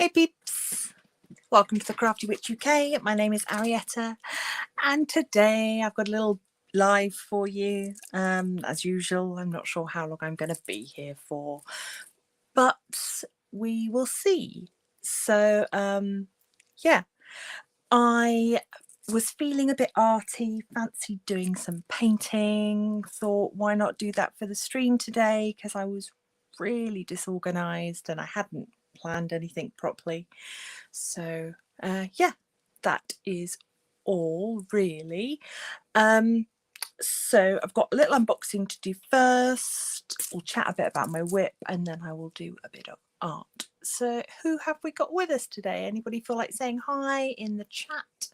Hey peeps, welcome to the Crafty Witch UK. My name is Arietta and today I've got a little live for you. As usual, I'm not sure how long I'm going to be here for, but we will see. So yeah, I was feeling a bit arty, fancied doing some painting, thought why not do that for the stream today, because I was really disorganized and I hadn't planned anything properly. So yeah, that is all really. So I've got a little unboxing to do first. We'll chat a bit about my whip and then I will do a bit of art. So who have we got with us today? Anybody feel like saying hi in the chat?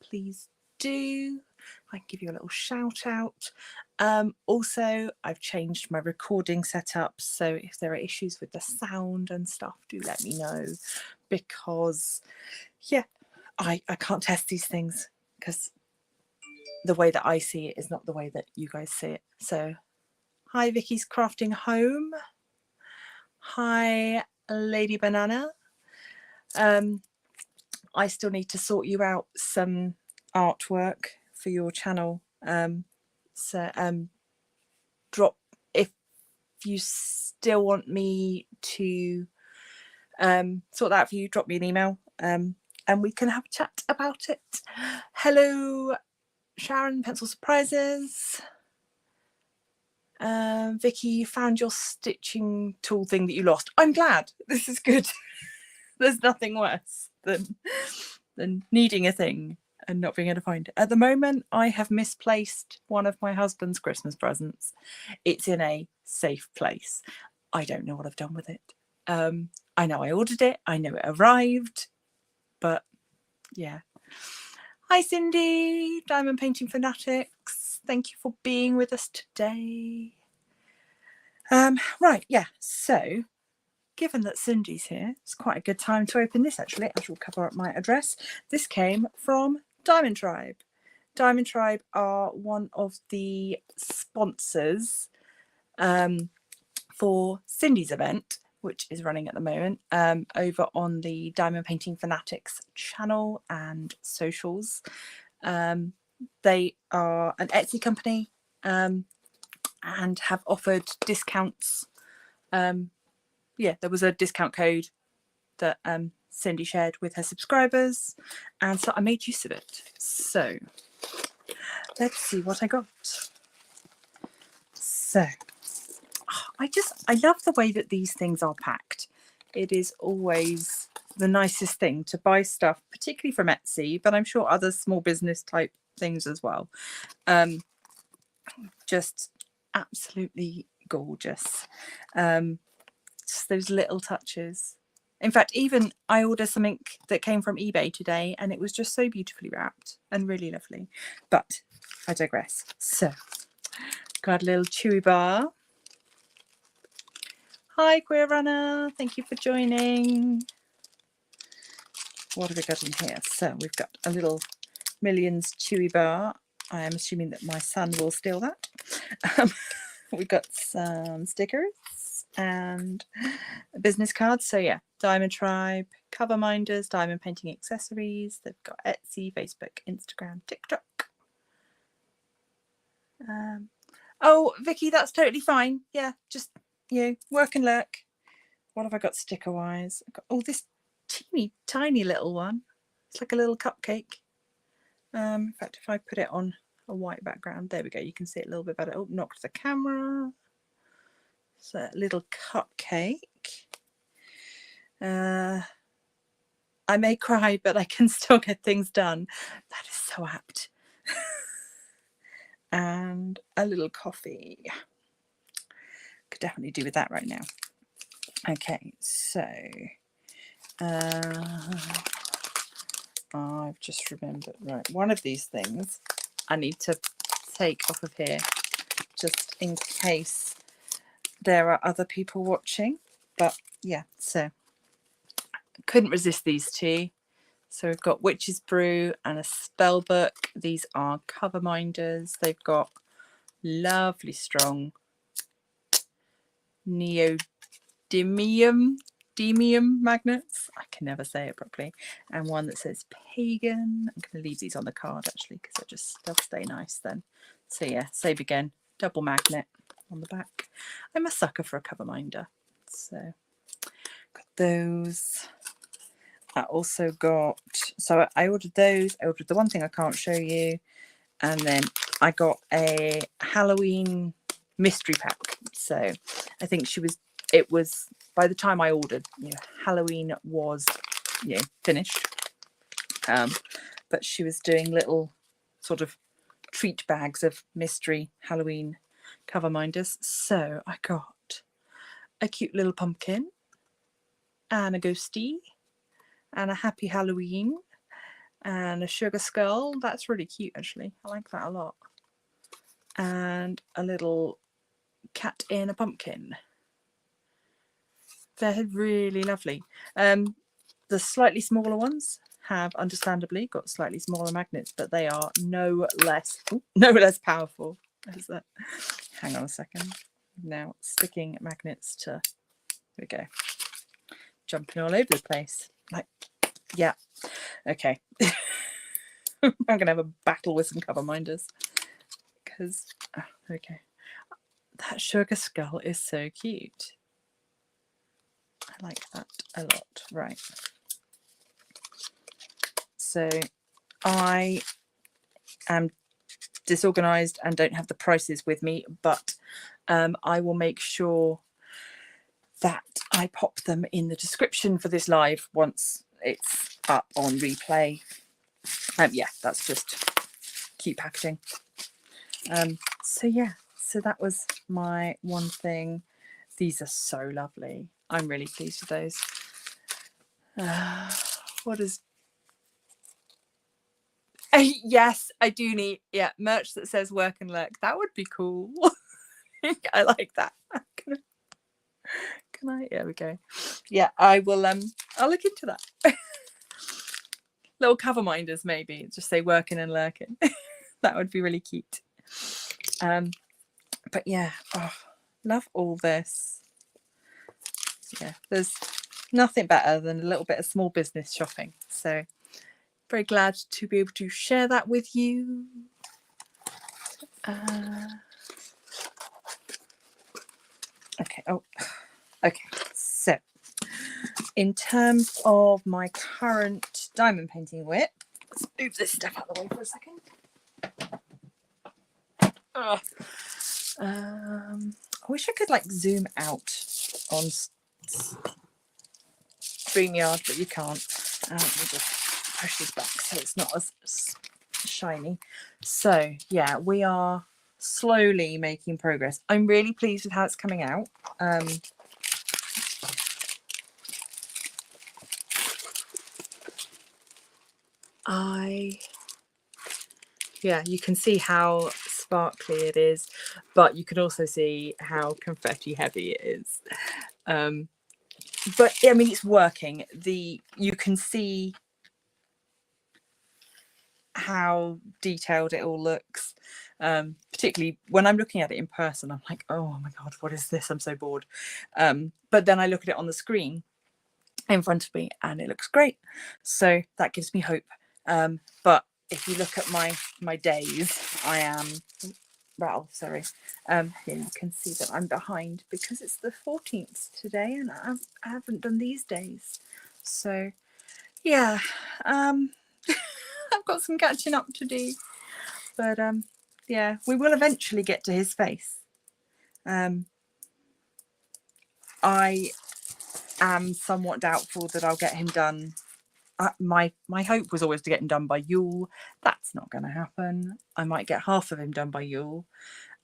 Please do. I can give you a little shout out. Also, I've changed my recording setup, so if there are issues with the sound and stuff, do let me know, because yeah, I can't test these things because the way that I see it is not the way that you guys see it. So hi Vicky's Crafting Home. Hi Lady Banana. I still need to sort you out some artwork for your channel. Drop if you still want me to sort that out for you. Drop me an email and we can have a chat about it. Hello, Sharon, Pencil Surprises. Vicky, you found your stitching tool thing that you lost. I'm glad. This is good. There's nothing worse than needing a thing and not being able to find it. At the moment, I have misplaced one of my husband's Christmas presents. It's in a safe place. I don't know what I've done with it. I know I ordered it. I know it arrived. But yeah. Hi, Cindy, Diamond Painting Fanatics. Thank you for being with us today. Right, yeah, so given that Cindy's here, it's quite a good time to open this actually. I shall cover up my address. This came from Diamond Tribe. Diamond Tribe are one of the sponsors for Cindy's event, which is running at the moment over on the Diamond Painting Fanatics channel and socials. They are an Etsy company and have offered discounts. Yeah, there was a discount code that Cindy shared with her subscribers, and so I made use of it. So let's see what I got. So I love the way that these things are packed. It is always the nicest thing to buy stuff, particularly from Etsy, but I'm sure other small business type things as well. Just absolutely gorgeous. Just those little touches. In fact, even I ordered something that came from eBay today and it was just so beautifully wrapped and really lovely. But I digress. So, got a little chewy bar. Hi, Queer Runner. Thank you for joining. What have we got in here? So, we've got a little Millions chewy bar. I am assuming that my son will steal that. We've got some stickers and a business card. So yeah, Diamond Tribe, cover minders, diamond painting accessories. They've got Etsy, Facebook, Instagram, TikTok. Oh, Vicky, that's totally fine. Yeah, just, you know, work and lurk. What have I got sticker wise? I've got, oh, this teeny tiny little one. It's like a little cupcake. In fact, if I put it on a white background, there we go, you can see it a little bit better. Oh, knocked the camera. It's a little cupcake. I may cry, but I can still get things done. That is so apt. And a little coffee. Could definitely do with that right now. Okay, so I've just remembered, right, one of these things I need to take off of here just in case there are other people watching. But yeah, so couldn't resist these two. So we've got Witch's Brew and a spell book. These are cover minders. They've got lovely strong neodymium neodymium magnets. I can never say it properly. And one that says pagan. I'm going to leave these on the card actually because they'll stay nice then. So yeah, save again, double magnet on the back. I'm a sucker for a cover minder. So got those. I also got, so I ordered those. I ordered the one thing I can't show you. And then I got a Halloween mystery pack. So I think it was, by the time I ordered, Halloween was, finished. But she was doing little sort of treat bags of mystery Halloween cover minders. So I got a cute little pumpkin and a ghosty and a happy Halloween and a sugar skull. That's really cute actually. I like that a lot. And a little cat in a pumpkin. They're really lovely. The slightly smaller ones have understandably got slightly smaller magnets, but they are no less powerful. Hang on a second. Now sticking magnets to, here we go, jumping all over the place. Like, yeah, okay. I'm gonna have a battle with some cover minders because okay, that sugar skull is so cute. I like that a lot. Right, so I am disorganized and don't have the prices with me, but I will make sure that I pop them in the description for this live once it's up on replay. Yeah, that's just cute packaging. So yeah, so that was my one thing. These are so lovely. I'm really pleased with those. What is... yes, I do need merch that says work and lurk. That would be cool. I like that. Can I? There we go. Yeah, I will. I'll look into that. Little cover minders, maybe just say working and lurking. That would be really cute. But yeah, love all this. Yeah, there's nothing better than a little bit of small business shopping. So very glad to be able to share that with you. Okay. Oh, okay. So in terms of my current diamond painting whip, let's move this stuff out of the way for a second. I wish I could like zoom out on StreamYard, but you can't. Let me just push this back so it's not as shiny. So yeah, we are slowly making progress. I'm really pleased with how it's coming out. Yeah, you can see how sparkly it is, but you can also see how confetti heavy it is. But I mean, it's working. You can see how detailed it all looks. Particularly when I'm looking at it in person, I'm like, oh my god, what is this? I'm so bored. But then I look at it on the screen in front of me and it looks great. So that gives me hope. But if you look at my days, I am sorry. Here you can see that I'm behind because it's the 14th today and I haven't done these days. So yeah, I've got some catching up to do. But yeah, we will eventually get to his face. I am somewhat doubtful that I'll get him done. My hope was always to get him done by Yule. That's not going to happen. I might get half of him done by Yule.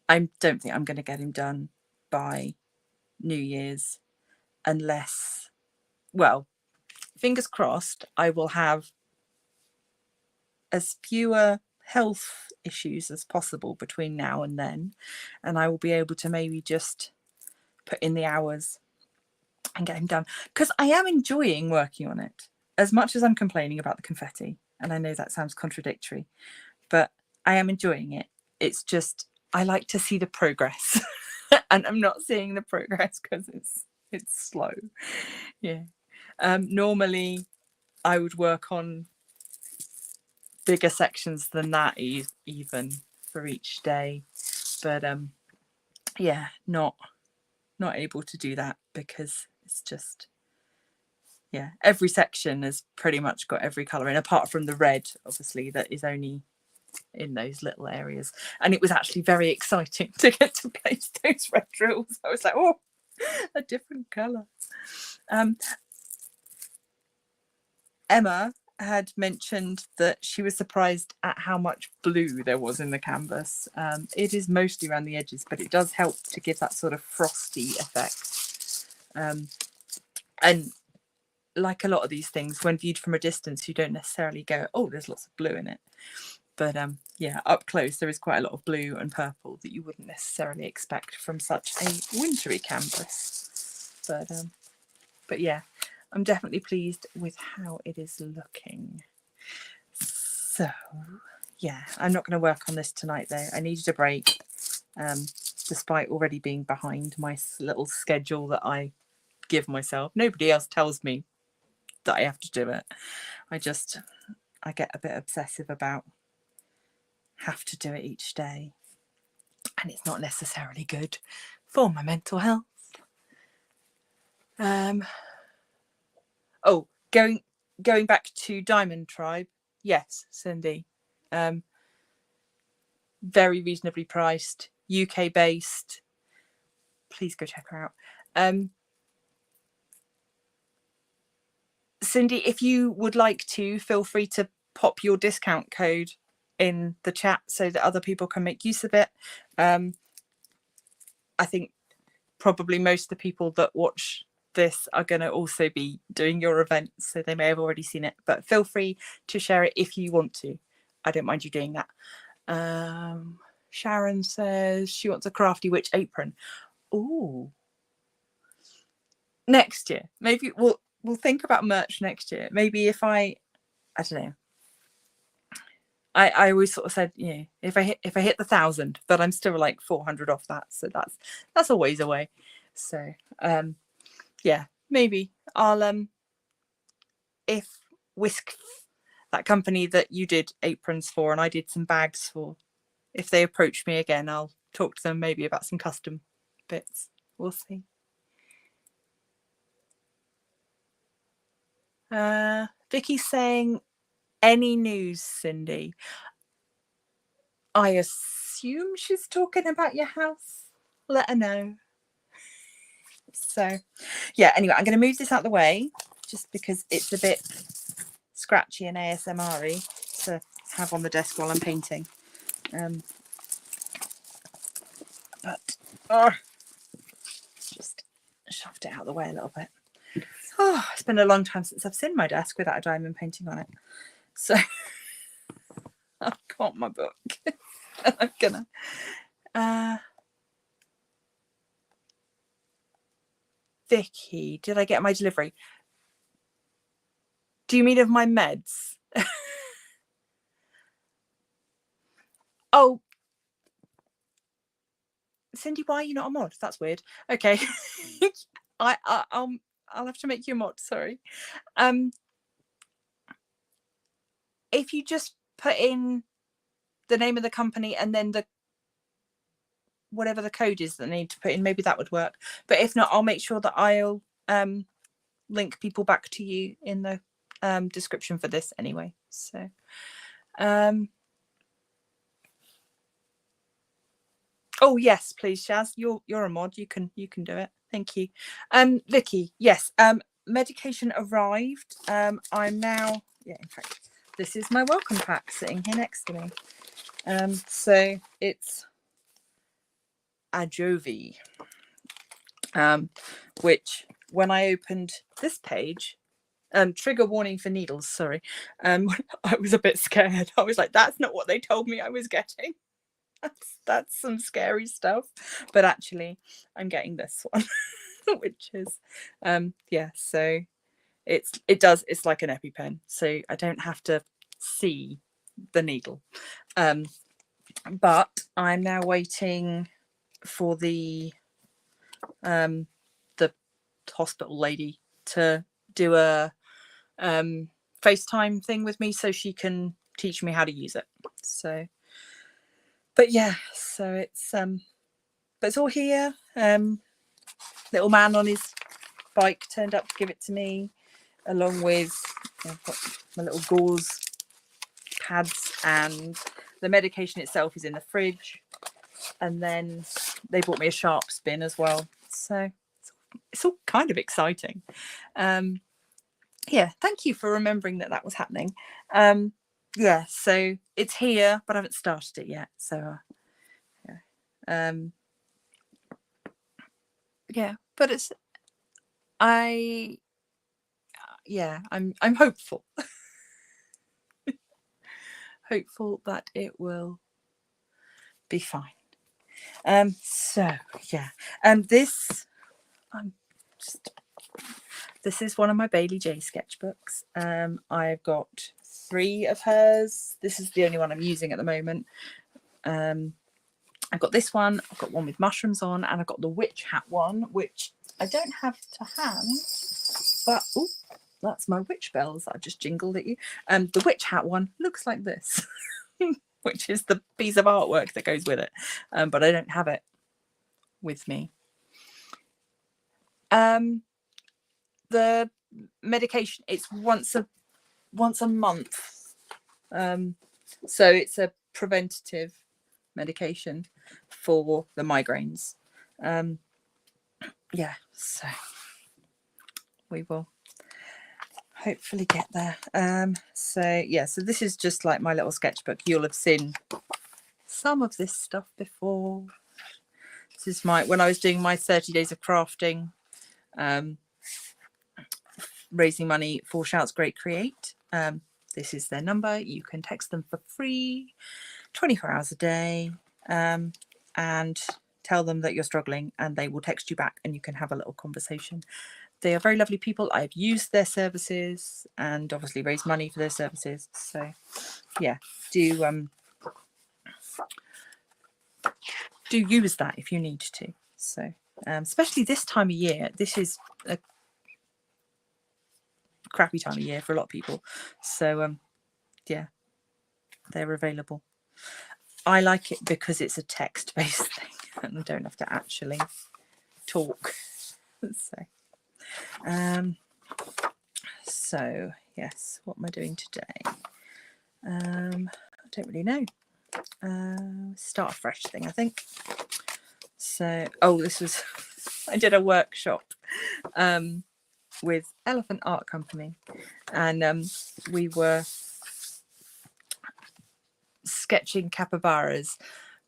I don't think I'm going to get him done by New Year's unless, well, fingers crossed, I will have as fewer health issues as possible between now and then, and I will be able to maybe just put in the hours and get him done, because I am enjoying working on it as much as I'm complaining about the confetti. And I know that sounds contradictory, but I am enjoying it. It's just I like to see the progress and I'm not seeing the progress because It's slow. Yeah. Normally I would work on bigger sections than that even for each day, but yeah, not able to do that because it's just, yeah, every section has pretty much got every colour in, apart from the red, obviously, that is only in those little areas. And it was actually very exciting to get to place those red drills. I was like, oh, a different colour. Emma had mentioned that she was surprised at how much blue there was in the canvas. It is mostly around the edges, but it does help to give that sort of frosty effect. And like a lot of these things, when viewed from a distance, you don't necessarily go, oh, there's lots of blue in it. But yeah, up close, there is quite a lot of blue and purple that you wouldn't necessarily expect from such a wintry canvas. But yeah, I'm definitely pleased with how it is looking. So yeah, I'm not going to work on this tonight though. I needed a break, despite already being behind my little schedule that I give myself. Nobody else tells me that I have to do it. I get a bit obsessive about have to do it each day, and it's not necessarily good for my mental health. Oh, going back to Diamond Tribe, yes, Cindy, very reasonably priced, UK based. Please go check her out. Cindy, if you would like to, feel free to pop your discount code in the chat so that other people can make use of it. I think probably most of the people that watch this are going to also be doing your event, so they may have already seen it, but feel free to share it if you want to. I don't mind you doing that. Sharon says she wants a Crafty Witch apron. Ooh, next year maybe we'll think about merch next year. Maybe if I don't know, I always sort of said, you know, if I hit the 1,000, but I'm still like 400 off that, so that's a ways away. So yeah, maybe I'll if Whisk, that company that you did aprons for and I did some bags for, if they approach me again, I'll talk to them maybe about some custom bits. We'll see. Vicky's saying, any news, Cindy? I assume she's talking about your house. Let her know. So yeah, anyway, I'm going to move this out of the way just because it's a bit scratchy and ASMR-y to have on the desk while I'm painting. But just shoved it out of the way a little bit. Oh, it's been a long time since I've seen my desk without a diamond painting on it. So I've got my book. I'm gonna Vicky, did I get my delivery? Do you mean of my meds? Oh, Cindy, why are you not a mod? That's weird. Okay. I'll have to make you a mod, sorry. If you just put in the name of the company and then the whatever the code is that I need to put in, maybe that would work. But if not, I'll make sure that I'll link people back to you in the description for this anyway. So oh yes, please, Shaz, you're a mod, you can do it. Thank you. Vicky, yes, medication arrived. I'm now, yeah, in fact, this is my welcome pack sitting here next to me. So it's Ajovi, which when I opened this page, trigger warning for needles, sorry, I was a bit scared. I was like, that's not what they told me I was getting. That's some scary stuff. But actually I'm getting this one, which is yeah, so it's like an EpiPen, so I don't have to see the needle. But I'm now waiting for the hospital lady to do a FaceTime thing with me so she can teach me how to use it. So, but yeah, so it's but it's all here. Little man on his bike turned up to give it to me, along with I've got my little gauze pads, and the medication itself is in the fridge. And then they bought me a sharp spin as well. So it's all kind of exciting. Yeah, thank you for remembering that that was happening. Yeah, so it's here, but I haven't started it yet. So yeah, yeah, but it's I'm hopeful. Hopeful that it will be fine. So yeah, this is one of my Bailey J sketchbooks. I've got 3 of hers. This is the only one I'm using at the moment. I've got this one, I've got one with mushrooms on, and I've got the witch hat one, which I don't have to hand, but oh, that's my witch bells that I just jingled at you. The witch hat one looks like this, which is the piece of artwork that goes with it, but I don't have it with me. The medication, it's once a month, so it's a preventative medication for the migraines. Yeah, so we will hopefully get there. So yeah, so this is just like my little sketchbook. You'll have seen some of this stuff before. This is when I was doing my 30 days of crafting, raising money for Shouts Great Create. This is their number. You can text them for free 24 hours a day, and tell them that you're struggling, and they will text you back and you can have a little conversation. They are very lovely people. I've used their services and obviously raised money for their services. So yeah, do use that if you need to. So especially this time of year, this is a crappy time of year for a lot of people. So yeah, they're available. I like it because it's a text-based thing and I don't have to actually talk. So yes, what am I doing today? I don't really know. Start a fresh thing, I think. So I did a workshop with Elephant Art Company, and we were sketching capybaras,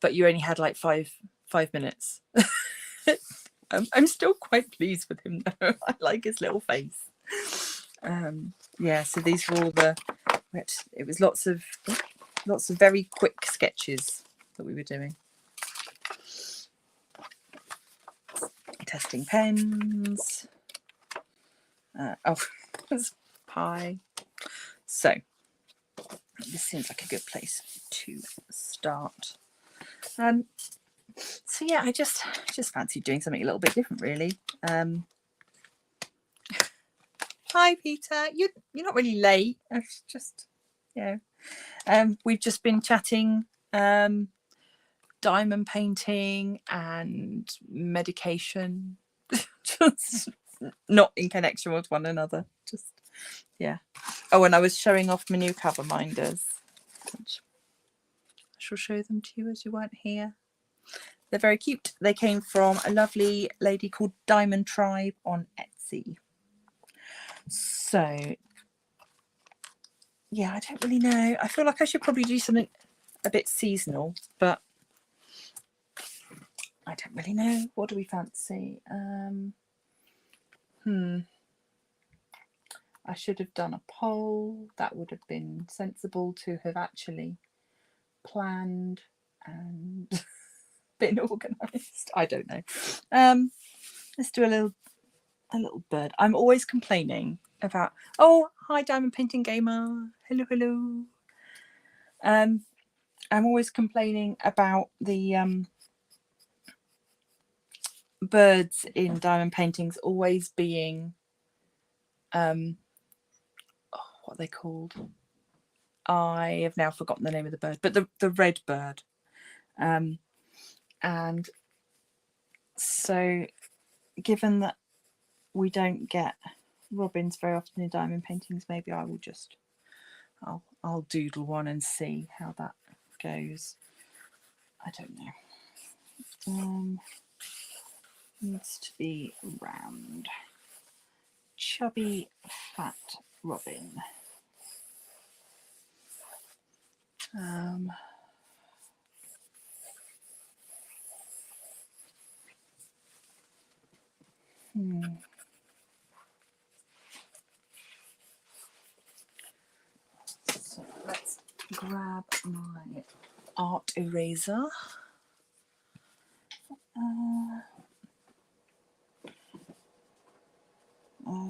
but you only had like five minutes. I'm still quite pleased with him though. I like his little face. Yeah, so these were all it was lots of very quick sketches that we were doing. Testing pens. It's pie. So this seems like a good place to start. So yeah, I just fancied doing something a little bit different, really. Hi Peter, you're not really late. It's just, yeah. We've just been chatting diamond painting and medication, just not in connection with one another. Just yeah. Oh, and I was showing off my new cover minders, which I shall show them to you as you weren't here. They're very cute. They came from a lovely lady called Diamond Tribe on Etsy. So yeah, I don't really know. I feel like I should probably do something a bit seasonal, but I don't really know. What do we fancy? I should have done a poll. That would have been sensible to have actually planned and been organised. I don't know. Let's do a little bird. I'm always complaining about, oh, hi Diamond Painting Gamer. Hello. I'm always complaining about the birds in diamond paintings always being what are they called? I have now forgotten the name of the bird, but the red bird. And so given that we don't get robins very often in diamond paintings, maybe I will just I'll doodle one and see how that goes. I don't know. Needs to be round, chubby, fat robin. So let's grab my art eraser.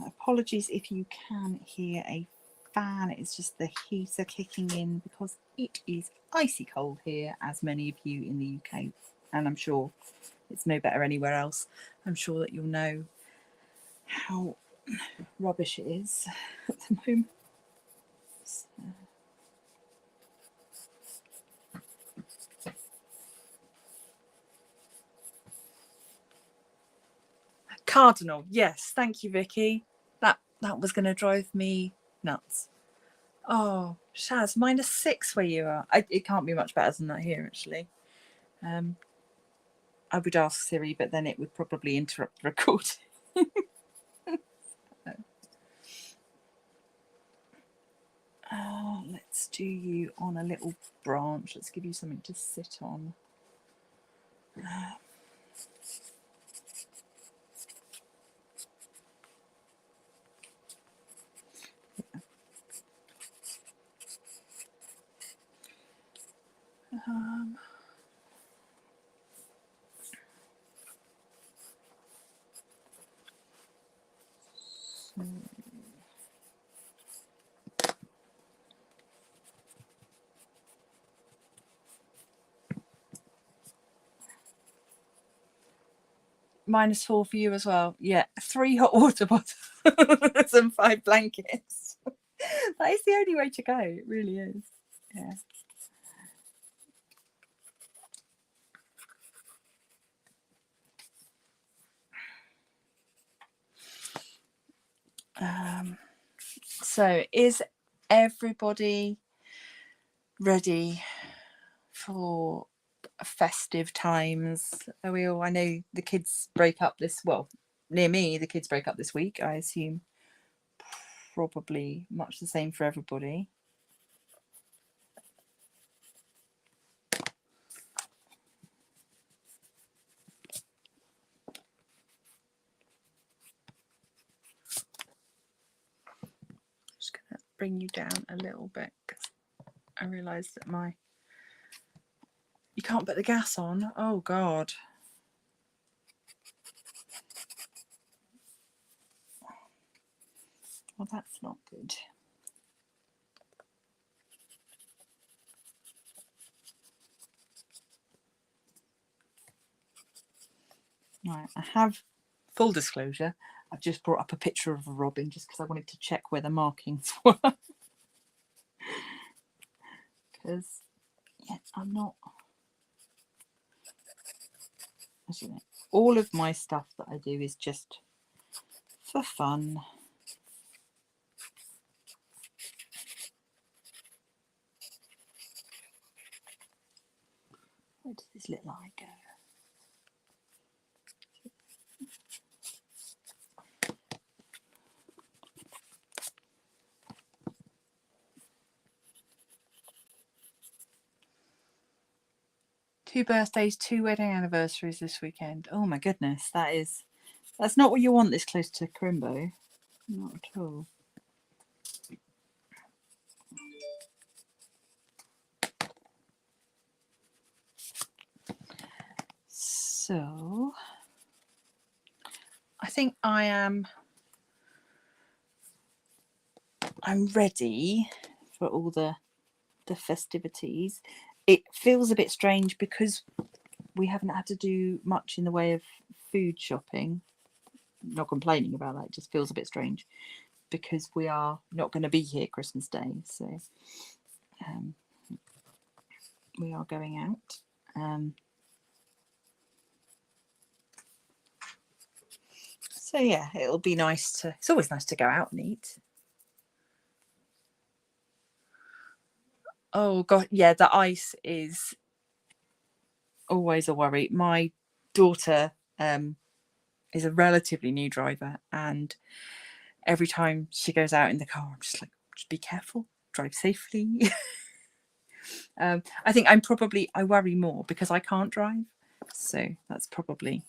Apologies if you can hear a fan. It's just the heater kicking in because it is icy cold here, as many of you in the UK, and I'm sure it's no better anywhere else. I'm sure that you'll know how rubbish it is at the moment. So. Cardinal, yes, thank you, Vicky. That was going to drive me nuts. Oh, Shaz, -6 where you are. It can't be much better than that here, actually. I would ask Siri, but then it would probably interrupt the recording. Let's do you on a little branch. Let's give you something to sit on. -4 for you as well. Yeah, 3 hot water bottles and 5 blankets. That is the only way to go. It really is. Yeah. So is everybody ready for festive times? Are we all? I know the kids break up near me the kids break up this week. I assume probably much the same for everybody. Just gonna bring you down a little bit because I realised that you can't put the gas on. Oh God. Well, that's not good. Right, I have, full disclosure, I've just brought up a picture of a robin just because I wanted to check where the markings were. Because, yeah, I'm not, as you know, all of my stuff that I do is just for fun. Where does this little eye go? Two birthdays, 2 wedding anniversaries this weekend. Oh my goodness, that's not what you want this close to Crimbo. Not at all. So I think I'm ready for all the festivities. It feels a bit strange because we haven't had to do much in the way of food shopping. Not complaining about that, it just feels a bit strange because we are not going to be here Christmas Day, so we are going out. So yeah, it'll be nice to, it's always nice to go out and eat. Oh god, yeah, the ice is always a worry. My daughter is a relatively new driver, and every time she goes out in the car, I'm just like, just be careful, drive safely. I think I worry more because I can't drive, so that's probably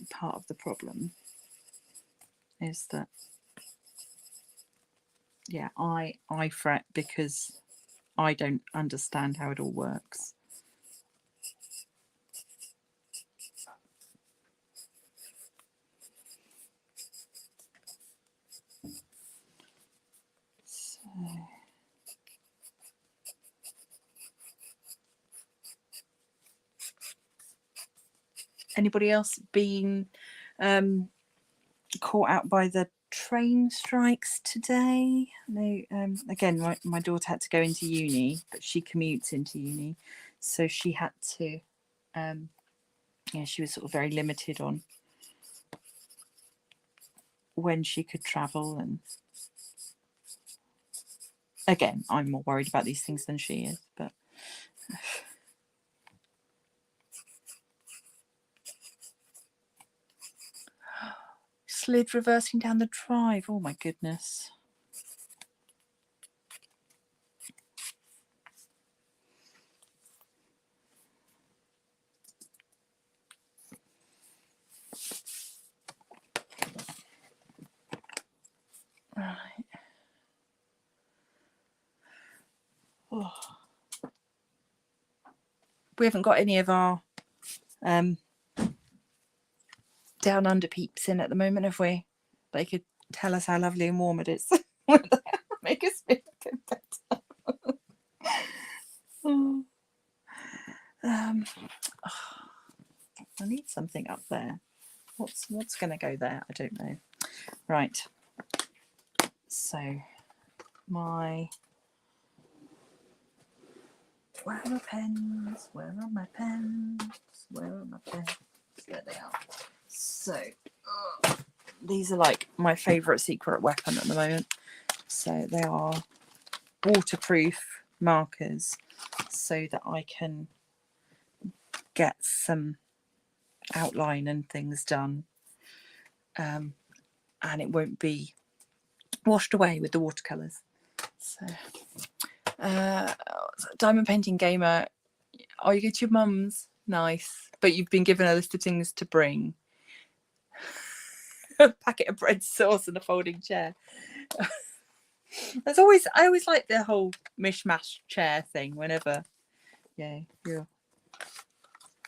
part of the problem, is that yeah, I fret because I don't understand how it all works. So anybody else been caught out by the train strikes today? No. Again, my daughter had to go into uni, but she commutes into uni, so she had to she was sort of very limited on when she could travel. And again, I'm more worried about these things than she is, but slid reversing down the drive. Oh my goodness. Right. Oh. We haven't got any of our down under peeps in at the moment, have we? They could tell us how lovely and warm it is. Make us feel a bit better. Oh. I need something up there. What's going to go there? I don't know. Right. So where are my pens? Where are my pens? Where are my pens? There they are. So these are like my favourite secret weapon at the moment. So they are waterproof markers, so that I can get some outline and things done, and it won't be washed away with the watercolours. So Diamond Painting Gamer, are you good to your mum's? Nice. But you've been given a list of things to bring. A packet of bread sauce and a folding chair. I always like the whole mishmash chair thing whenever you're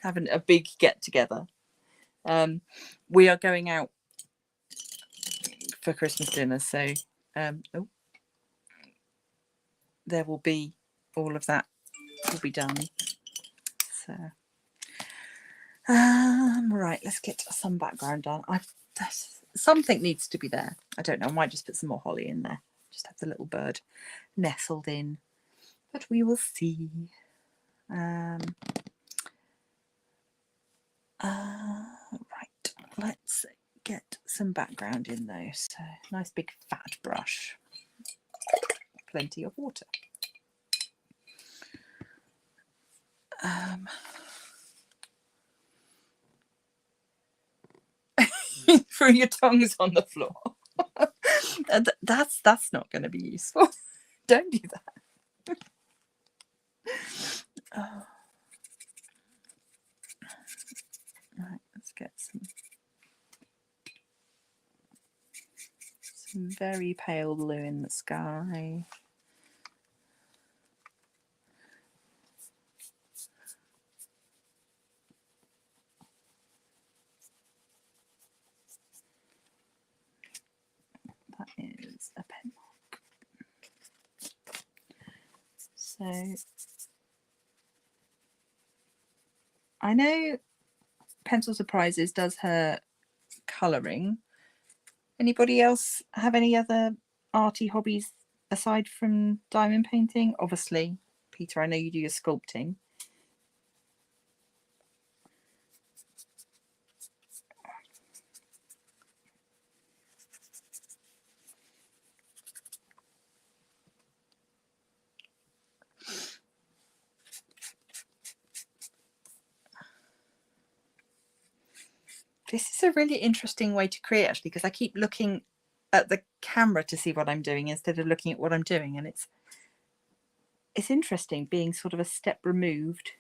having a big get together. We are going out for Christmas dinner, so there will be all of that will be done. So right, let's get some background done. Something needs to be there. I don't know, I might just put some more holly in there, just have the little bird nestled in, but we will see. Right, let's get some background in though. So nice big fat brush, plenty of water. Throw your tongues on the floor. That's not going to be useful. Don't do that. Right, let's get some very pale blue in the sky. That is a pen mark. So I know Pencil Surprises does her colouring. Anybody else have any other arty hobbies aside from diamond painting? Obviously, Peter, I know you do your sculpting. This is a really interesting way to create, actually, because I keep looking at the camera to see what I'm doing instead of looking at what I'm doing, and it's interesting being sort of a step removed.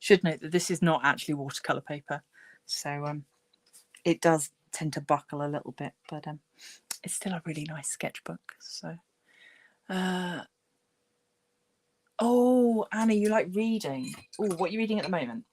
Should note that this is not actually watercolour paper, so it does tend to buckle a little bit, but it's still a really nice sketchbook. So oh, Anna, you like reading. Oh, what are you reading at the moment?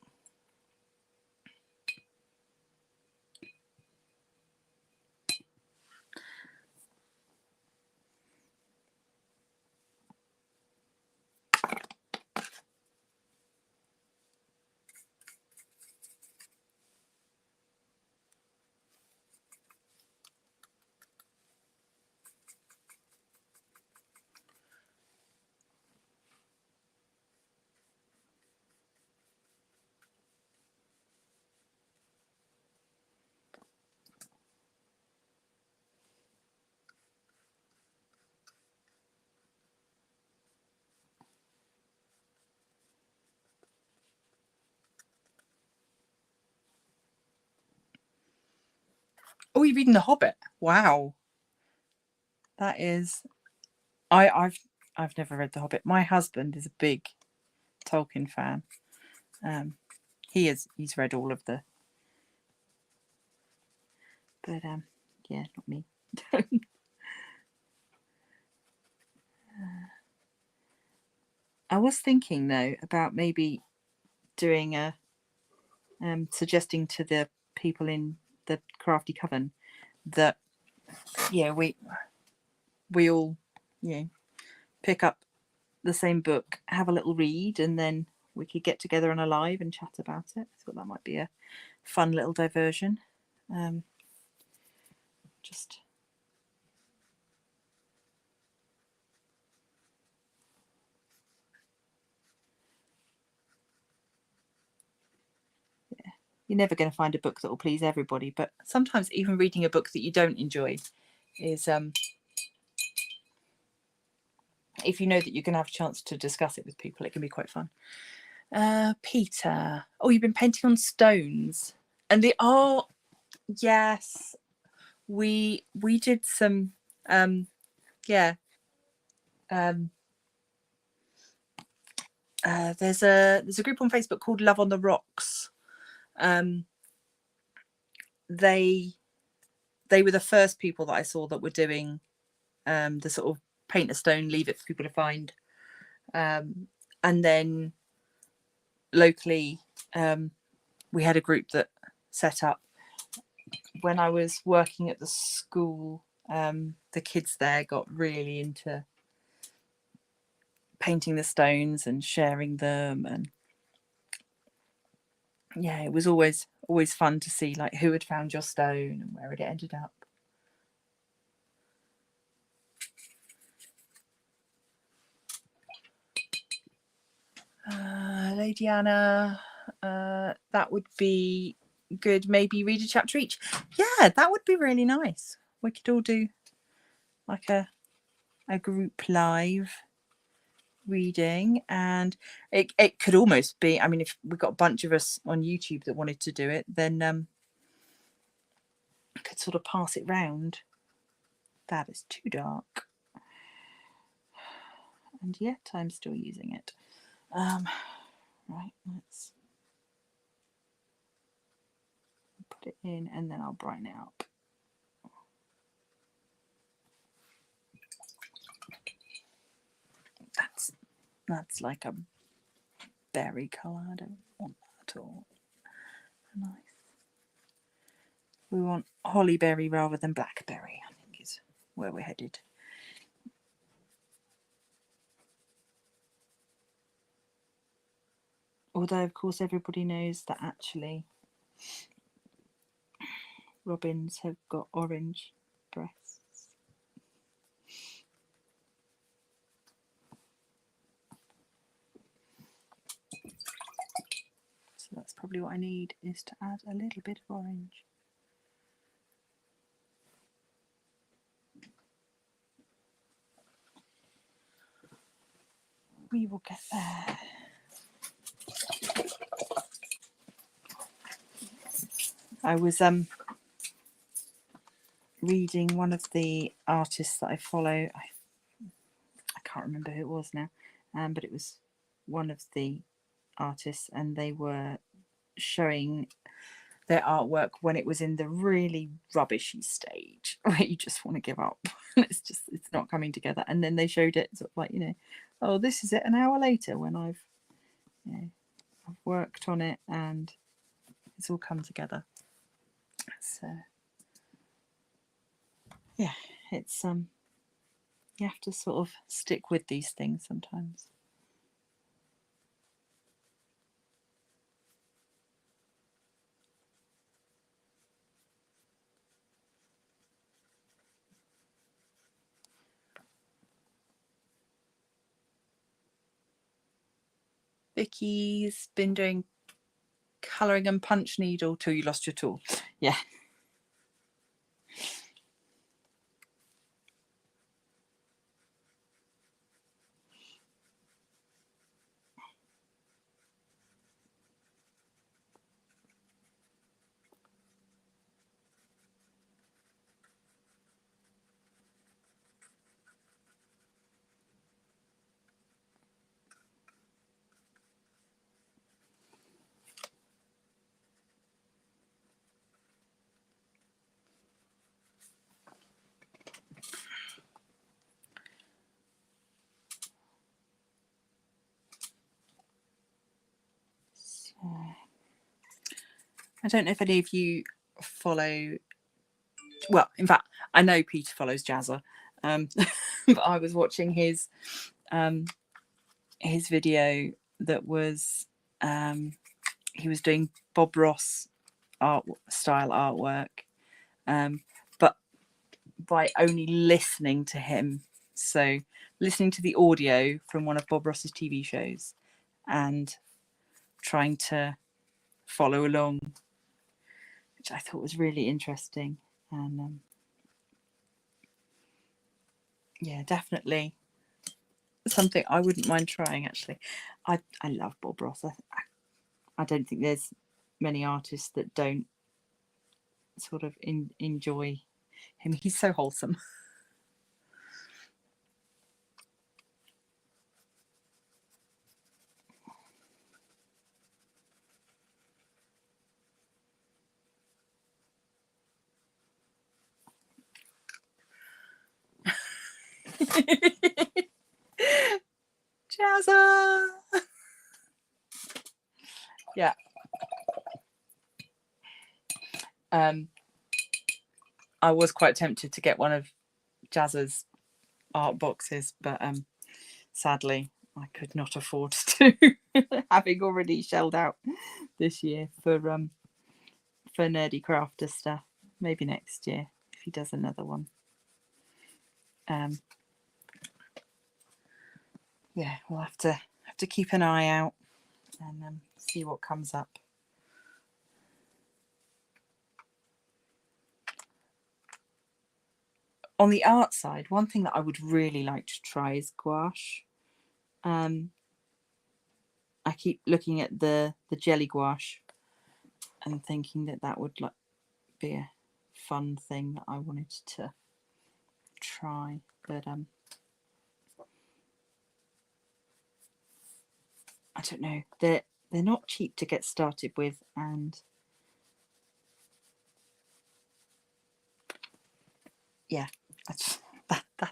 Oh, you're reading The Hobbit. Wow. That is, I've never read The Hobbit. My husband is a big Tolkien fan. He's read all of the, but yeah, not me. I was thinking though about maybe doing a suggesting to the people in the Crafty Coven that we all pick up the same book, have a little read, and then we could get together on a live and chat about it. I thought that might be a fun little diversion. Just you're never going to find a book that will please everybody, but sometimes even reading a book that you don't enjoy is if you know that you're going to have a chance to discuss it with people, it can be quite fun. Peter, oh, you've been painting on stones, and yes, we did some there's a group on Facebook called Love on the Rocks. They were the first people that I saw that were doing the sort of paint a stone, leave it for people to find, and then locally we had a group that set up. When I was working at the school, the kids there got really into painting the stones and sharing them, and yeah, it was always fun to see like who had found your stone and where it ended up. Lady Anna, that would be good. Maybe read a chapter each. Yeah, that would be really nice. We could all do like a group live reading, and it could almost be, I mean, if we got a bunch of us on YouTube that wanted to do it, then I could sort of pass it round. That is too dark, and yet I'm still using it. Right, let's put put it in, and then I'll brighten it up. That's like a berry colour. I don't want that at all. Nice. We want hollyberry rather than blackberry, I think is where we're headed. Although, of course, everybody knows that actually robins have got orange breasts. So that's probably what I need, is to add a little bit of orange. We will get there. I was reading one of the artists that I follow. I can't remember who it was now, but it was one of the artists, and they were showing their artwork when it was in the really rubbishy stage where you just want to give up. It's not coming together. And then they showed it sort of like, oh, this is it an hour later when I've worked on it and it's all come together. So yeah, it's you have to sort of stick with these things sometimes. Vicky's been doing colouring and punch needle till you lost your tool. Yeah. I don't know if any of you follow, well, in fact, I know Peter follows Jazza, but I was watching his video that was, he was doing Bob Ross style artwork, but by only listening to him. So listening to the audio from one of Bob Ross's TV shows and trying to follow along, which I thought was really interesting. And yeah, definitely something I wouldn't mind trying, actually. I love Bob Ross. I don't think there's many artists that don't sort of enjoy him. He's so wholesome. Jazza! Yeah. I was quite tempted to get one of Jazza's art boxes, but sadly I could not afford to, having already shelled out this year for nerdy crafter stuff. Maybe next year if he does another one. Yeah, we'll have to keep an eye out and see what comes up. On the art side, one thing that I would really like to try is gouache. I keep looking at the jelly gouache and thinking that would be a fun thing that I wanted to try, but I don't know. They're not cheap to get started with, and yeah, that's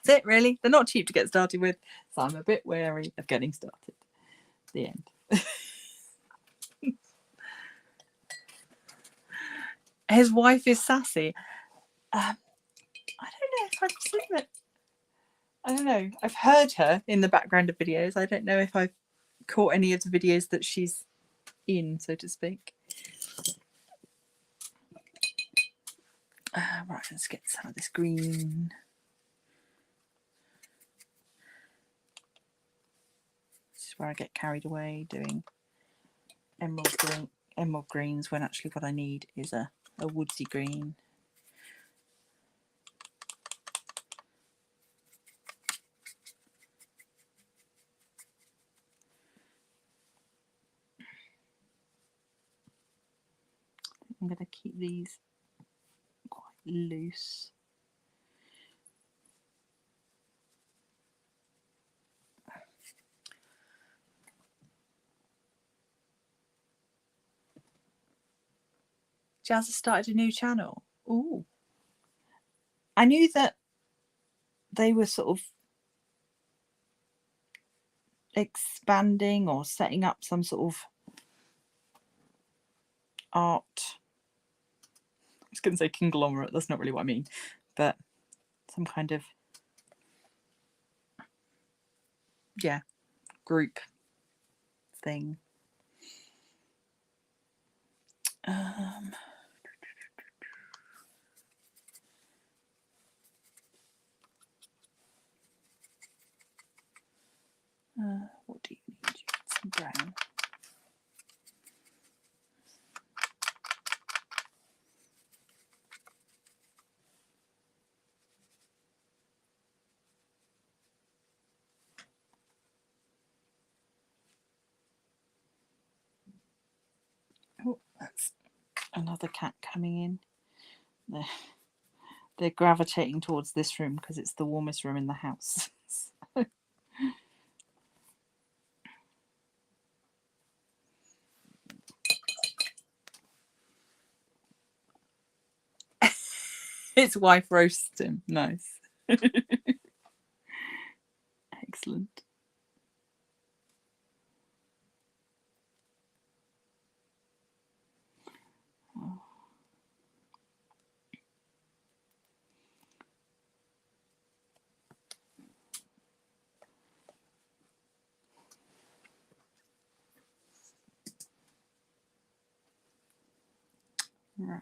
it really. They're not cheap to get started with, so I'm a bit wary of getting started. The end. His wife is sassy. I don't know if I've seen it. I don't know. I've heard her in the background of videos. I don't know if I've caught any of the videos that she's in, so to speak. Right, let's get some of this green. This is where I get carried away doing emerald greens when actually what I need is a woodsy green. I'm going to keep these quite loose. Jazz has started a new channel. Ooh. I knew that they were sort of expanding or setting up some sort of art. I was going to say conglomerate. That's not really what I mean, but some kind of, yeah, group thing. What do you need? Some brown. Oh, that's another cat coming in. They're gravitating towards this room because it's the warmest room in the house. His wife roasts him. Nice. Excellent. Oh. Right.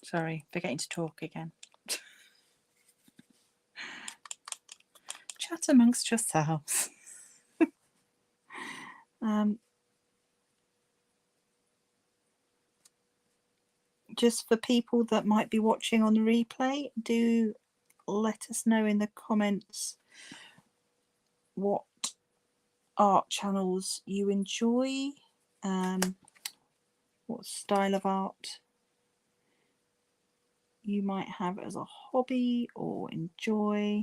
Sorry, forgetting to talk again. Chat amongst yourselves. Just for people that might be watching on the replay, do let us know in the comments what art channels you enjoy, what style of art you might have as a hobby or enjoy.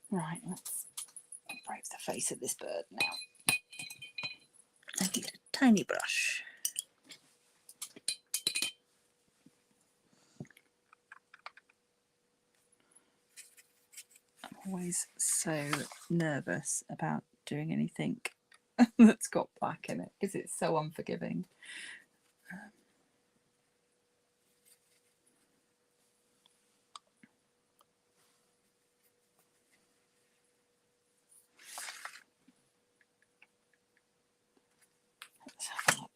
Right, let's break the face of this bird now. I need a tiny brush. I'm always so nervous about doing anything that's got black in it because it's so unforgiving. Let's have a look.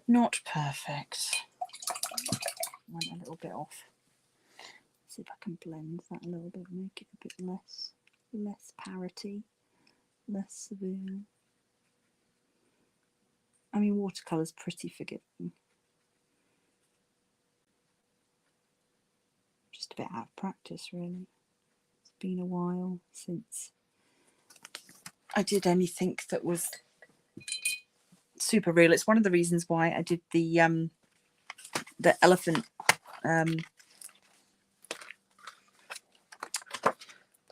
Not perfect. Went a little bit off. See if I can blend that a little bit, make it a bit less parity, less severe. I mean, watercolour's pretty forgiving. Just a bit out of practice, really. It's been a while since I did anything that was super real. It's one of the reasons why I did the elephant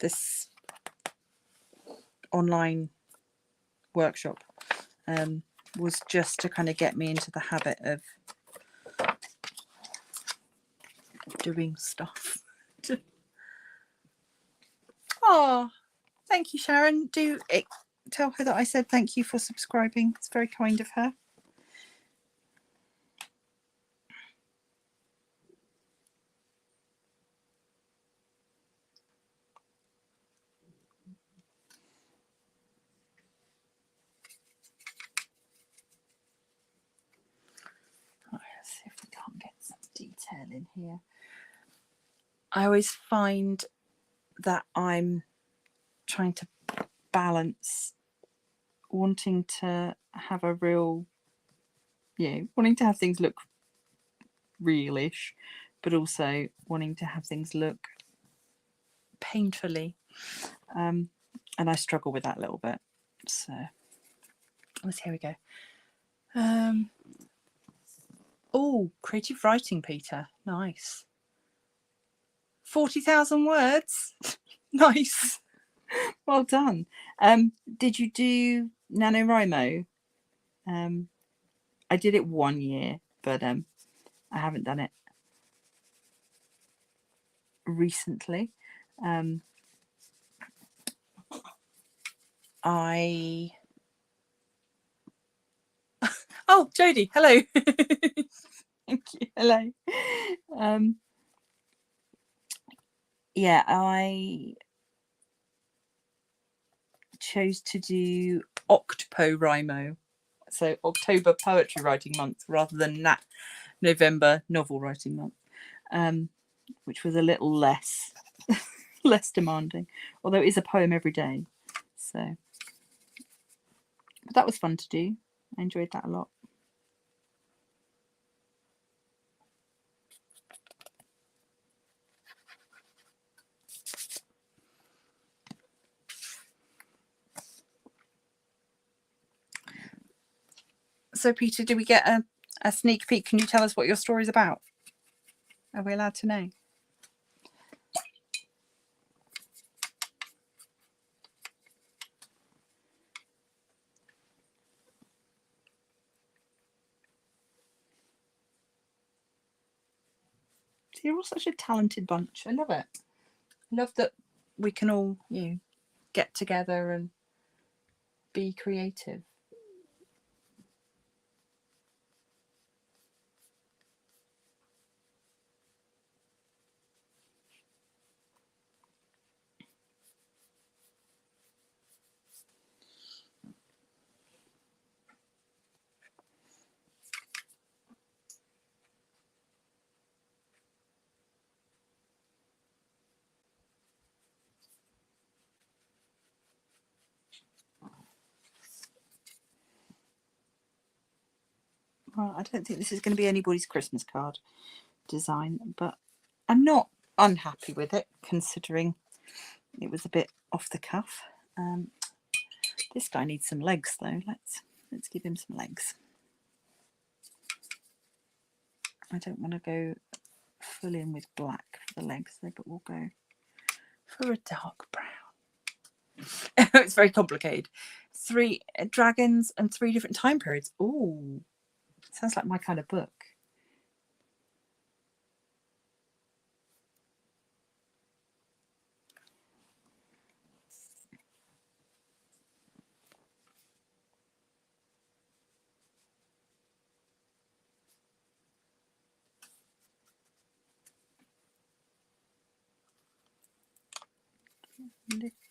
this online workshop was just to kind of get me into the habit of doing stuff. Oh, thank you, Sharon. Do tell her that I said thank you for subscribing. It's very kind of her. Let's see if we can't get some detail in here. I always find that I'm trying to balance wanting to have a real, wanting to have things look realish, but also wanting to have things look painfully. And I struggle with that a little bit. So let's here we go. Oh, creative writing, Peter. Nice. 40,000 words. Nice. Well done. Did you do NaNoWriMo? I did it 1 year, but I haven't done it recently. Oh, Jodie, hello. Thank you. Hello. Yeah, I chose to do OctoPoWriMo, so October Poetry Writing Month, rather than November Novel Writing Month, which was a little less demanding, although it is a poem every day. So, but that was fun to do. I enjoyed that a lot. So, Peter, did we get a sneak peek? Can you tell us what your story's about? Are we allowed to know? You're all such a talented bunch. I love it. I love that we can all, get together and be creative. Well, I don't think this is going to be anybody's Christmas card design, but I'm not unhappy with it, considering it was a bit off the cuff. This guy needs some legs, though. Let's give him some legs. I don't want to go full in with black for the legs, though, but we'll go for a dark brown. It's very complicated. 3 dragons and 3 different time periods. Ooh, sounds like my kind of book.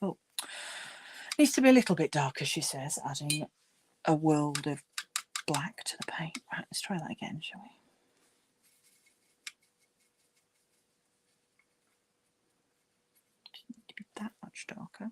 Oh, needs to be a little bit darker, she says, adding a world of black to the paint. Right, let's try that again, shall we? Doesn't need to be that much darker.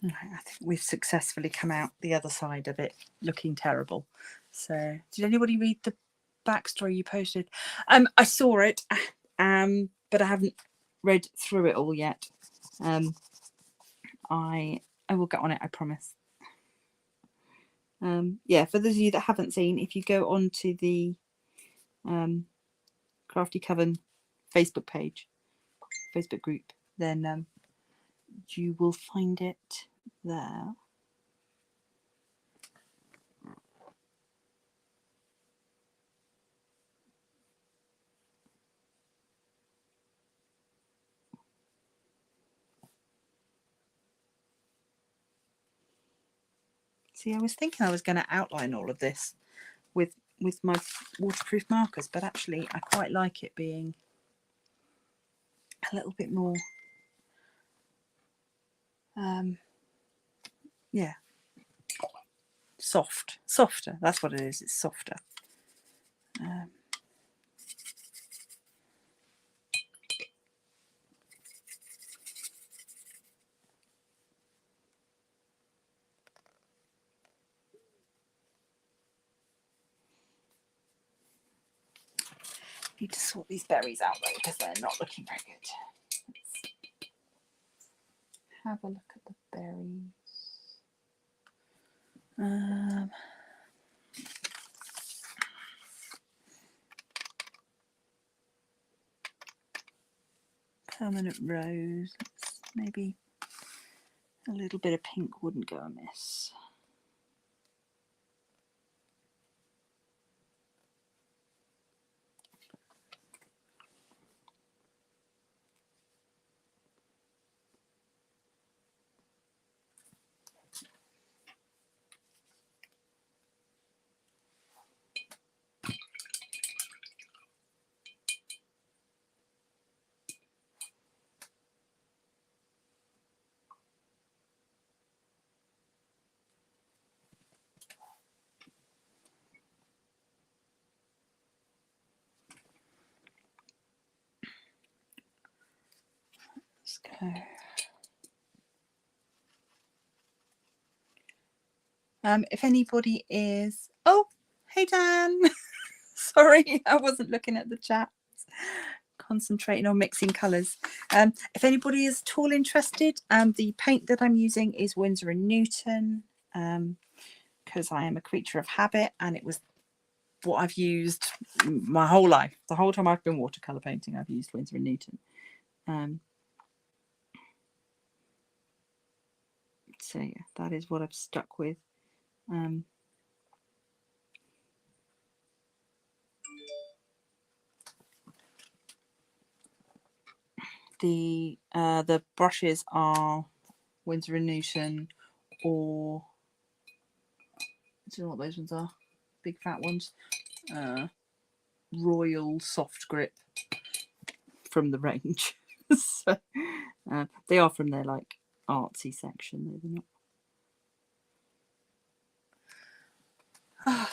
I think we've successfully come out the other side of it looking terrible. So, did anybody read the backstory you posted? I saw it, but I haven't read through it all yet. I will get on it, I promise. Yeah, for those of you that haven't seen, if you go onto the Crafty Coven Facebook page, Facebook group, then you will find it there. See, I was thinking I was going to outline all of this with my waterproof markers, but actually I quite like it being a little bit more yeah, softer, that's what it is, it's softer. Need to sort these berries out though, because they're not looking very good. Let's have a look at the berries. Permanent rose. Maybe a little bit of pink wouldn't go amiss. Let's go. If anybody is... Oh, hey Dan. Sorry, I wasn't looking at the chat. Concentrating on mixing colours. If anybody is at all interested, the paint that I'm using is Winsor & Newton, because I am a creature of habit, and it was what I've used my whole life. The whole time I've been watercolour painting, I've used Winsor & Newton. So yeah, that is what I've stuck with. The brushes are Winsor & Newton, or I don't know what those ones are, big fat ones, Royal Soft Grip from the range. So they are from their like artsy section, though they're not.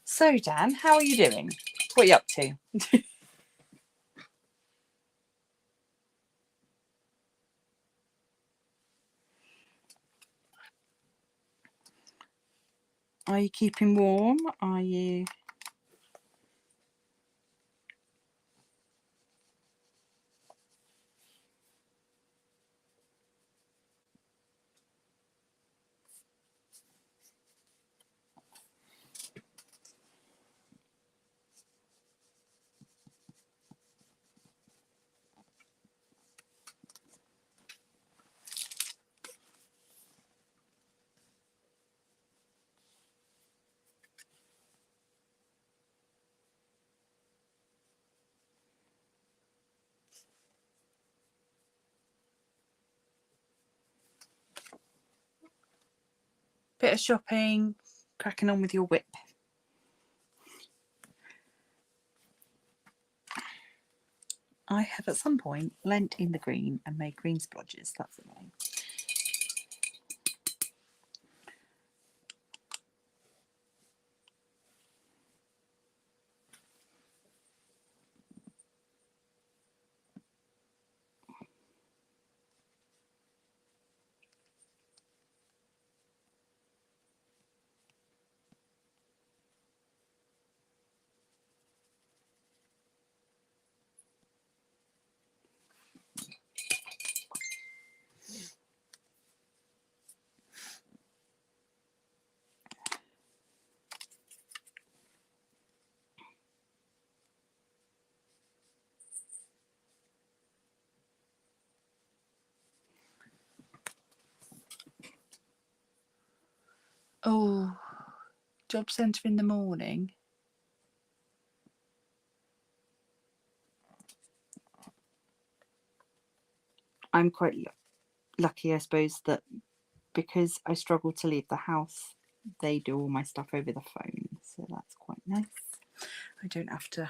So Dan, how are you doing? What are you up to? Are you keeping warm? Are you? Bit of shopping, cracking on with your whip. I have at some point lent in the green and made green splodges. That's annoying. Oh, job centre in the morning. I'm quite lucky, I suppose, that because I struggle to leave the house, they do all my stuff over the phone. So that's quite nice. I don't have to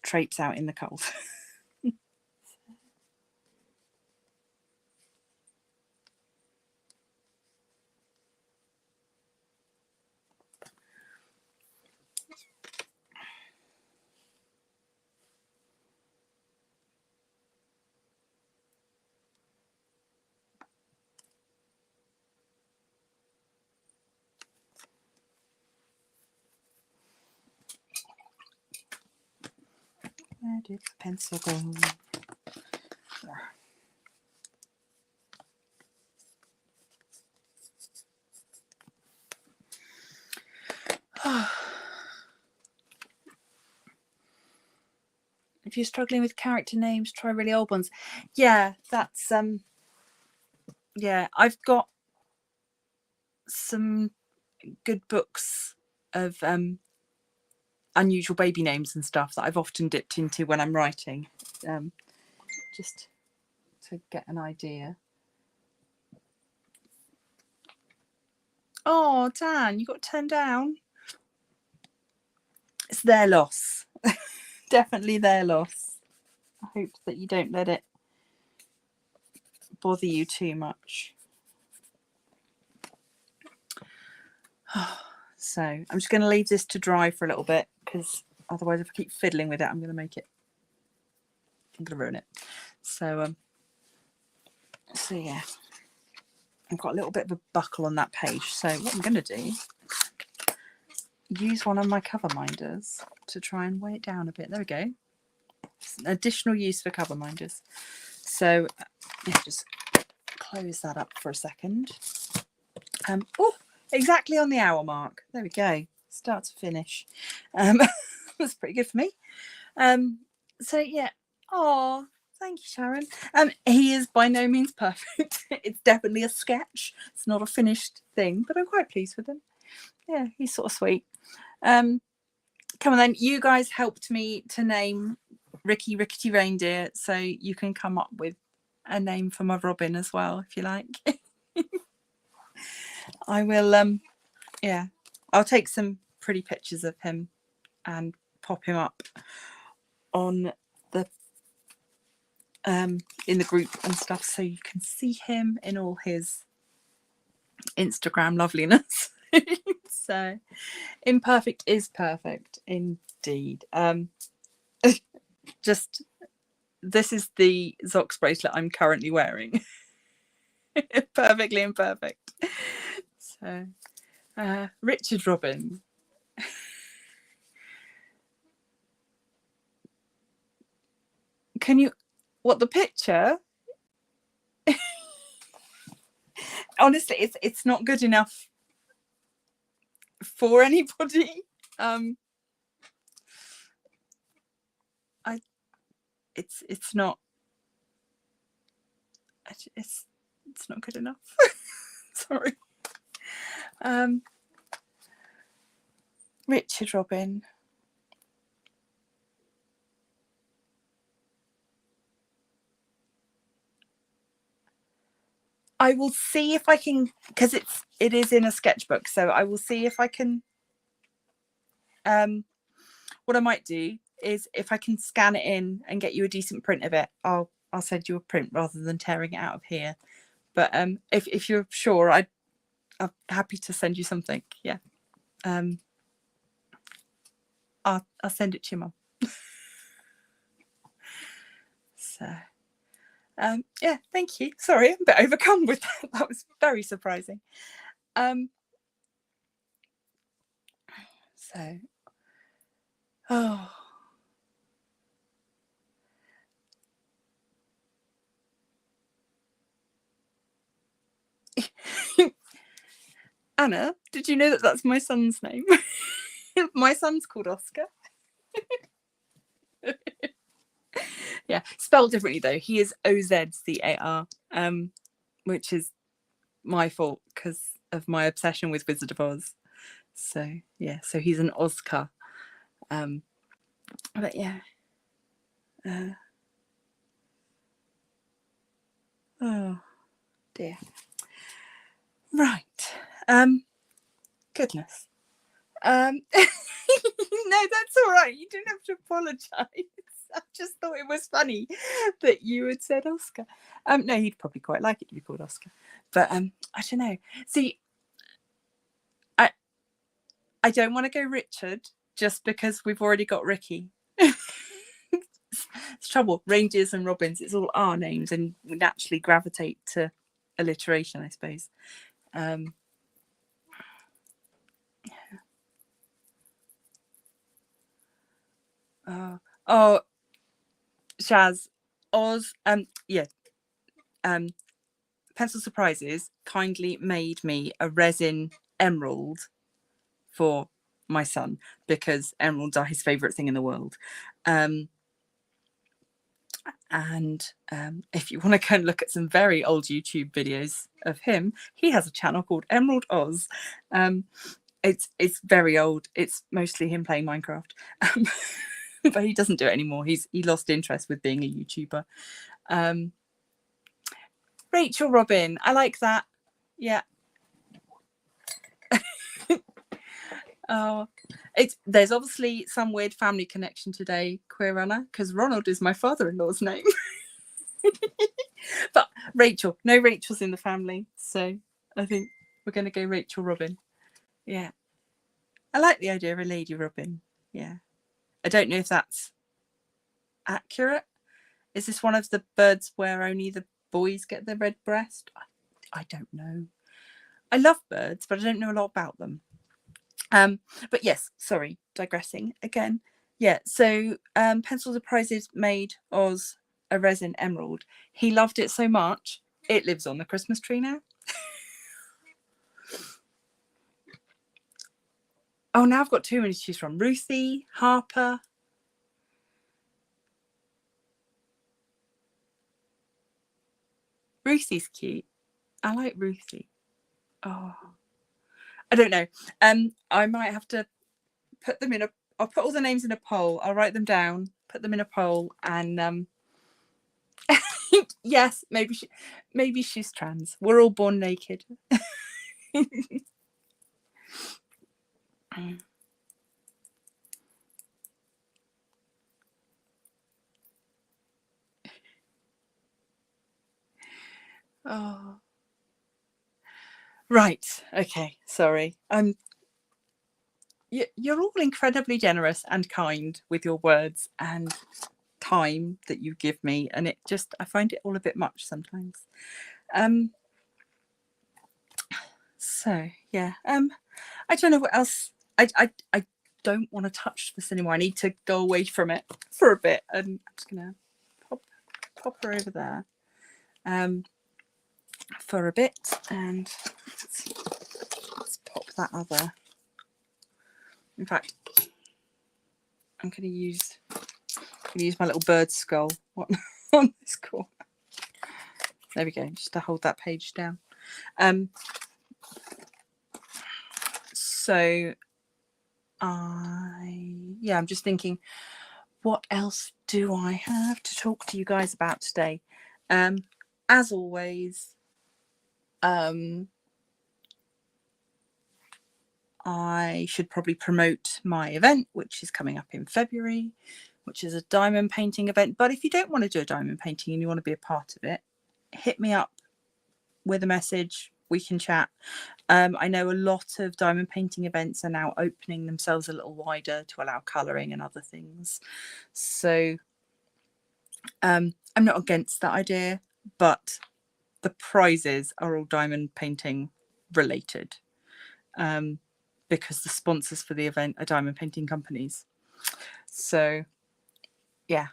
traipse out in the cold. Where did the pencil go? If you're struggling with character names, try really old ones. Yeah, that's yeah, I've got some good books of unusual baby names and stuff that I've often dipped into when I'm writing, just to get an idea. Oh, Dan, you got turned down. It's their loss. Definitely their loss. I hope that you don't let it bother you too much. So I'm just going to leave this to dry for a little bit, because otherwise if I keep fiddling with it, I'm going to ruin it. So yeah, I've got a little bit of a buckle on that page. So what I'm going to do, use one of my cover minders to try and weigh it down a bit. There we go. It's an additional use for cover minders. So yeah, just close that up for a second. Oh, exactly on the hour mark. There we go. start to finish. That's pretty good for me. So yeah. Oh, thank you, Sharon. He is by no means perfect. It's definitely a sketch. It's not a finished thing, but I'm quite pleased with him. Yeah, he's sort of sweet. Come on then. You guys helped me to name Ricky Rickety Reindeer, so you can come up with a name for my Robin as well, if you like. I will. Yeah, I'll take some pretty pictures of him and pop him up on the in the group and stuff, so you can see him in all his Instagram loveliness. So imperfect is perfect indeed. Just this is the Zox bracelet I'm currently wearing. Perfectly imperfect. So Richard Robin. Can you what the picture? Honestly, it's not good enough for anybody. It's not not good enough. Sorry. Richard Robin. I will see if I can, because it is in a sketchbook, so I will see if I can. What I might do is if I can scan it in and get you a decent print of it, I'll send you a print rather than tearing it out of here. But if you're sure, I'm happy to send you something. Yeah. I'll send it to your mum. So yeah, thank you. Sorry, I'm a bit overcome with that. That was very surprising. So oh. Anna, did you know that that's my son's name? My son's called Oscar. Yeah, spelled differently though. He is OZCAR, which is my fault because of my obsession with Wizard of Oz. So yeah, so he's an Oscar. But yeah. Oh dear. Right. Goodness. No, that's all right. You don't have to apologise. I just thought it was funny that you had said Oscar. No, he'd probably quite like it to be called Oscar. But I don't know. See, I don't want to go Richard just because we've already got Ricky. It's trouble. Reindeers and robins, it's all our names, and we naturally gravitate to alliteration, I suppose. Oh, Shaz, Oz, yeah. Pencil Surprises kindly made me a resin emerald for my son because emeralds are his favourite thing in the world. And if you want to go and look at some very old YouTube videos of him, he has a channel called Emerald Oz. It's very old. It's mostly him playing Minecraft, but he doesn't do it anymore. He lost interest with being a YouTuber. Rachel Robin, I like that. Yeah. Oh, there's obviously some weird family connection today, Queer Runner, because Ronald is my father-in-law's name. But Rachel, no Rachel's in the family, so I think we're going to go Rachel Robin. Yeah, I like the idea of a Lady Robin. Yeah, I don't know if that's accurate. Is this one of the birds where only the boys get the red breast? I don't know. I love birds, but I don't know a lot about them. But yes, sorry, digressing again. Yeah, so Pencil Surprises made Oz a resin emerald. He loved it so much, it lives on the Christmas tree now. Oh, now I've got too many to choose from. Ruthie, Harper. Ruthie's cute. I like Ruthie. Oh, I don't know. I might have to put them in a. I'll put all the names in a poll. I'll write them down, put them in a poll, and yes, maybe she's trans. We're all born naked. Oh, right. Okay. Sorry. You're all incredibly generous and kind with your words and time that you give me, and I find it all a bit much sometimes. So yeah. I don't know what else. I don't want to touch this anymore. I need to go away from it for a bit, and I'm just gonna pop her over there for a bit, and let's pop that other. In fact, I'm gonna use my little bird skull on this corner. There we go, just to hold that page down. So I'm just thinking, what else do I have to talk to you guys about today? As always, I should probably promote my event, which is coming up in February, which is a diamond painting event. But if you don't want to do a diamond painting and you want to be a part of it, hit me up with a message. We can chat. I know a lot of diamond painting events are now opening themselves a little wider to allow colouring and other things. So I'm not against that idea, but the prizes are all diamond painting related. Because the sponsors for the event are diamond painting companies. So yeah.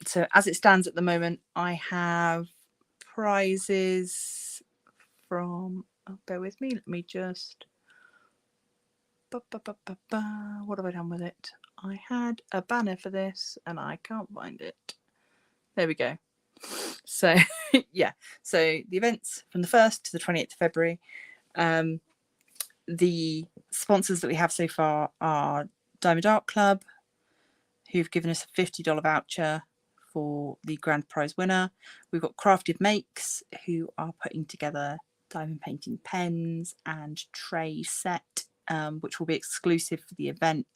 So as it stands at the moment, I have prizes from, bear with me, let me just, what have I done with it? I had a banner for this and I can't find it. There we go. So yeah, so the events from the 1st to the 28th of February. The sponsors that we have so far are Diamond Art Club, who've given us a $50 voucher for the grand prize winner. We've got Crafty Makes, who are putting together diamond painting pens and tray set, which will be exclusive for the event.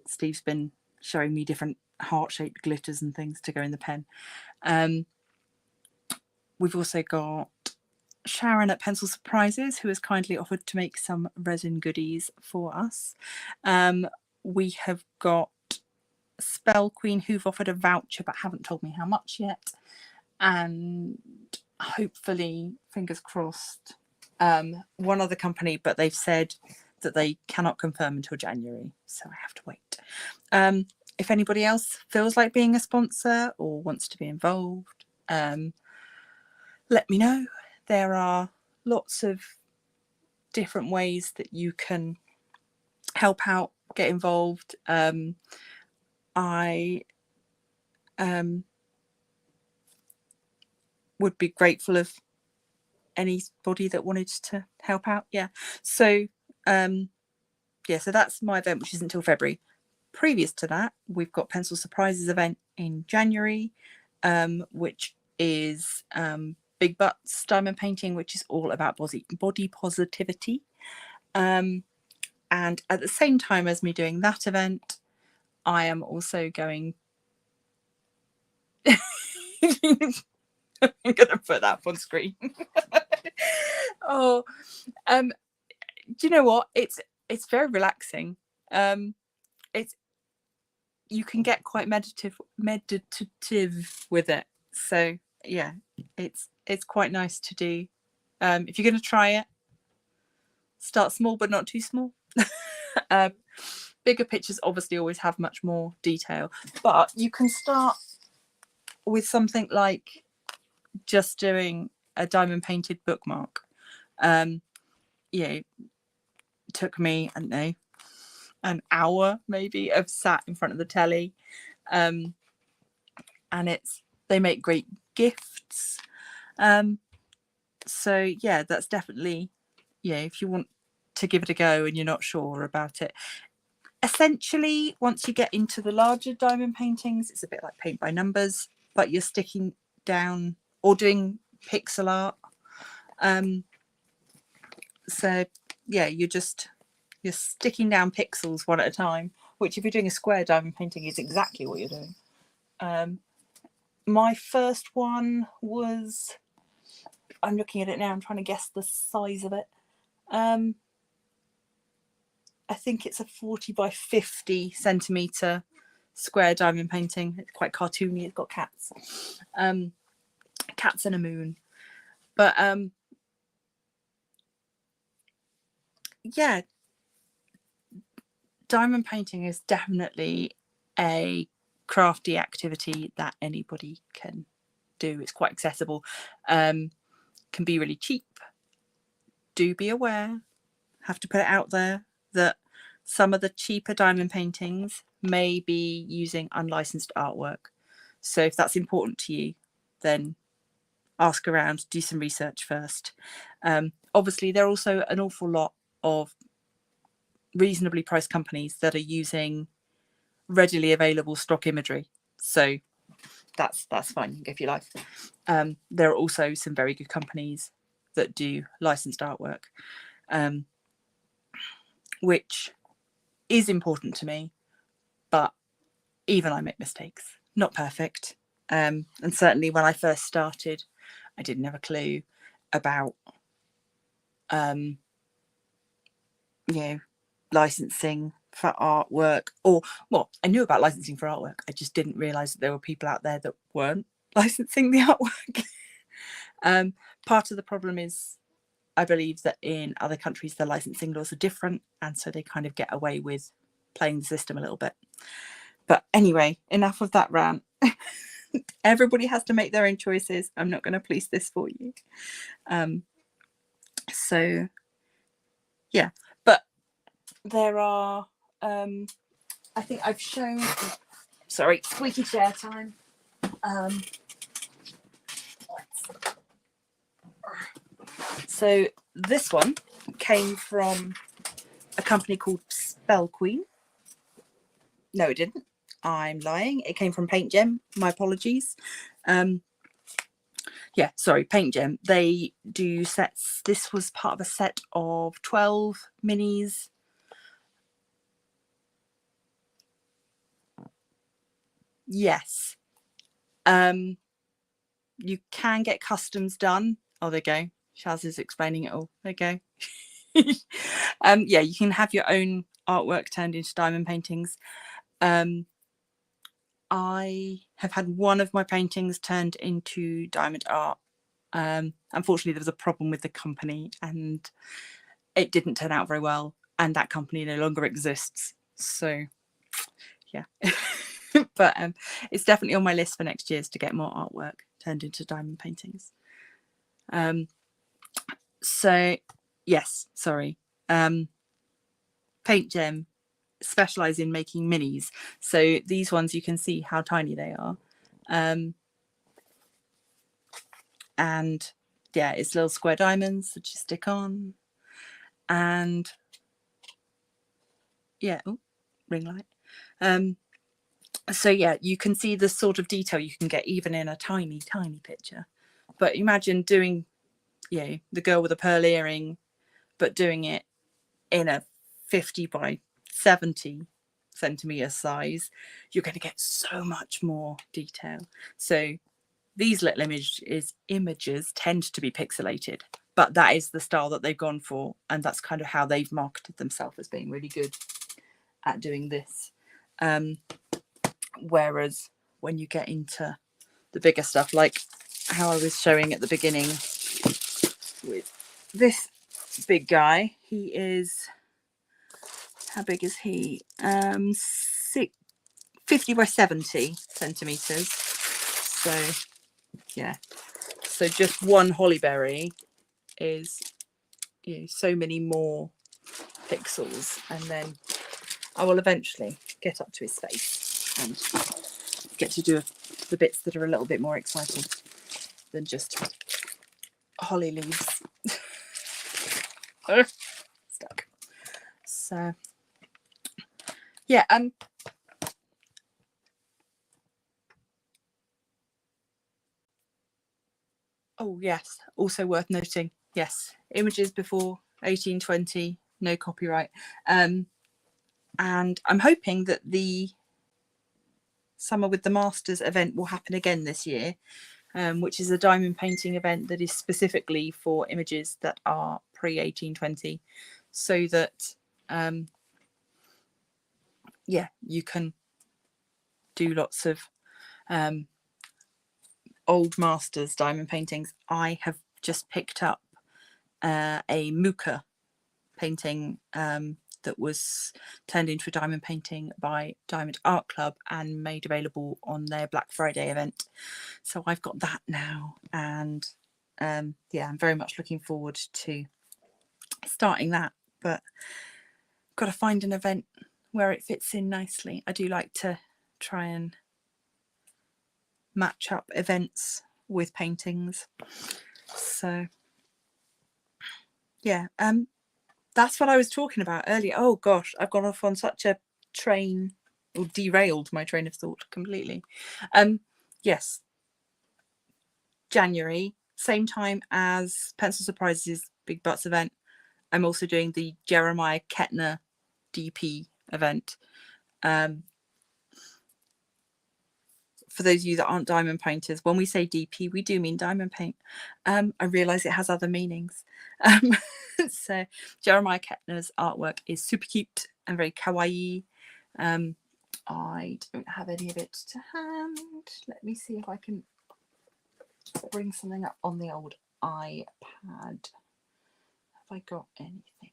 Steve's been showing me different heart-shaped glitters and things to go in the pen. We've also got Sharon at Pencil Surprises, who has kindly offered to make some resin goodies for us. We have got Spell Queen, who've offered a voucher but haven't told me how much yet. And hopefully, fingers crossed, one other company, but they've said that they cannot confirm until January, so I have to wait. If anybody else feels like being a sponsor or wants to be involved, let me know. There are lots of different ways that you can help out, get involved. I would be grateful of anybody that wanted to help out. So that's my event, which is until February. Previous to that, we've got Pencil Surprises event in January, which is Big Butts diamond painting, which is all about body positivity. And at the same time as me doing that event, I am also going I'm gonna put that up on screen. Do you know what? It's very relaxing. You can get quite meditative with it. So yeah, it's quite nice to do. If you're going to try it, start small but not too small. Bigger pictures obviously always have much more detail, but you can start with something like just doing a diamond painted bookmark. You know, took me, I don't know, an hour maybe of sat in front of the telly. And they make great gifts. So yeah, that's definitely, if you want to give it a go and you're not sure about it. Essentially, once you get into the larger diamond paintings, it's a bit like paint by numbers, but you're sticking down or doing pixel art. So yeah, you're sticking down pixels one at a time, which if you're doing a square diamond painting is exactly what you're doing. My first one was, I'm looking at it now, I'm trying to guess the size of it. I think it's a 40 by 50 centimetre square diamond painting. It's quite cartoony, it's got cats. Cats and a moon. But yeah, diamond painting is definitely a crafty activity that anybody can do. It's quite accessible, can be really cheap. Do be aware, have to put it out there, that some of the cheaper diamond paintings may be using unlicensed artwork. So if that's important to you, then ask around, do some research first. Obviously, there are also an awful lot of reasonably priced companies that are using readily available stock imagery. So that's fine, you can go for your life. There are also some very good companies that do licensed artwork, which is important to me, but even I make mistakes, not perfect. And certainly when I first started, I didn't have a clue about licensing for artwork, or well, I knew about licensing for artwork, I just didn't realize that there were people out there that weren't licensing the artwork. Part of the problem is, I believe that in other countries the licensing laws are different, and so they kind of get away with playing the system a little bit. But anyway, enough of that rant. Everybody has to make their own choices. I'm not going to police this for you. So yeah, but there are, I think I've shown, sorry, squeaky chair time. So this one came from a company called Spell Queen. No, it didn't. I'm lying. It came from Paint Gem. My apologies. Yeah, sorry, Paint Gem. They do sets. This was part of a set of 12 minis. Yes. You can get customs done. Oh, there you go. Shaz is explaining it all. There you go. Yeah, you can have your own artwork turned into diamond paintings. I have had one of my paintings turned into diamond art. Unfortunately, there was a problem with the company and it didn't turn out very well, and that company no longer exists. So yeah. But it's definitely on my list for next year's to get more artwork turned into diamond paintings. So yes, sorry. Paint Gem specialize in making minis. So these ones, you can see how tiny they are. And yeah, it's little square diamonds that you stick on. And yeah, oh, ring light. So yeah, you can see the sort of detail you can get even in a tiny picture. But imagine doing, the girl with a pearl earring, but doing it in a 50 by 70 centimeter size. You're going to get so much more detail. So these little images tend to be pixelated, but that is the style that they've gone for, and that's kind of how they've marketed themselves as being really good at doing this. Whereas when you get into the bigger stuff, like how I was showing at the beginning with this big guy, he is, how big is he? 50 by 70 centimeters. So yeah, so just one holly berry is so many more pixels, and then I will eventually get up to his face and get to do the bits that are a little bit more exciting than just holly leaves. Stuck. So yeah, oh yes, also worth noting, yes, images before 1820, no copyright. And I'm hoping that the Summer with the Masters event will happen again this year, which is a diamond painting event that is specifically for images that are pre-1820, so that yeah, you can do lots of old masters diamond paintings. I have just picked up a Muka painting that was turned into a diamond painting by Diamond Art Club and made available on their Black Friday event. So I've got that now, and yeah, I'm very much looking forward to starting that, but got to find an event where it fits in nicely. I do like to try and match up events with paintings. So yeah, that's what I was talking about earlier. Oh gosh, I've gone off on such a train, or derailed my train of thought completely. Yes, January, same time as Pencil Surprises Big Butts event, I'm also doing the Jeremiah Kettner DP event. For those of you that aren't diamond painters, when we say DP, we do mean diamond paint. I realise it has other meanings. So Jeremiah Kettner's artwork is super cute and very kawaii. I don't have any of it to hand. Let me see if I can bring something up on the old iPad. Have I got anything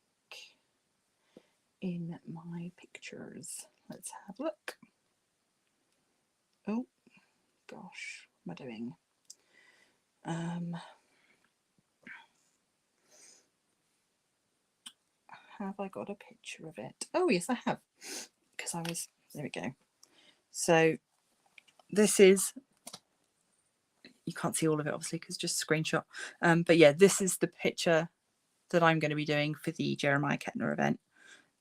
in my pictures? Let's have a look. Oh gosh, what am I doing? Have I got a picture of it? Oh yes, I have, because I was, there we go. So this is, you can't see all of it obviously because just a screenshot, but yeah, this is the picture that I'm going to be doing for the Jeremiah Kettner event.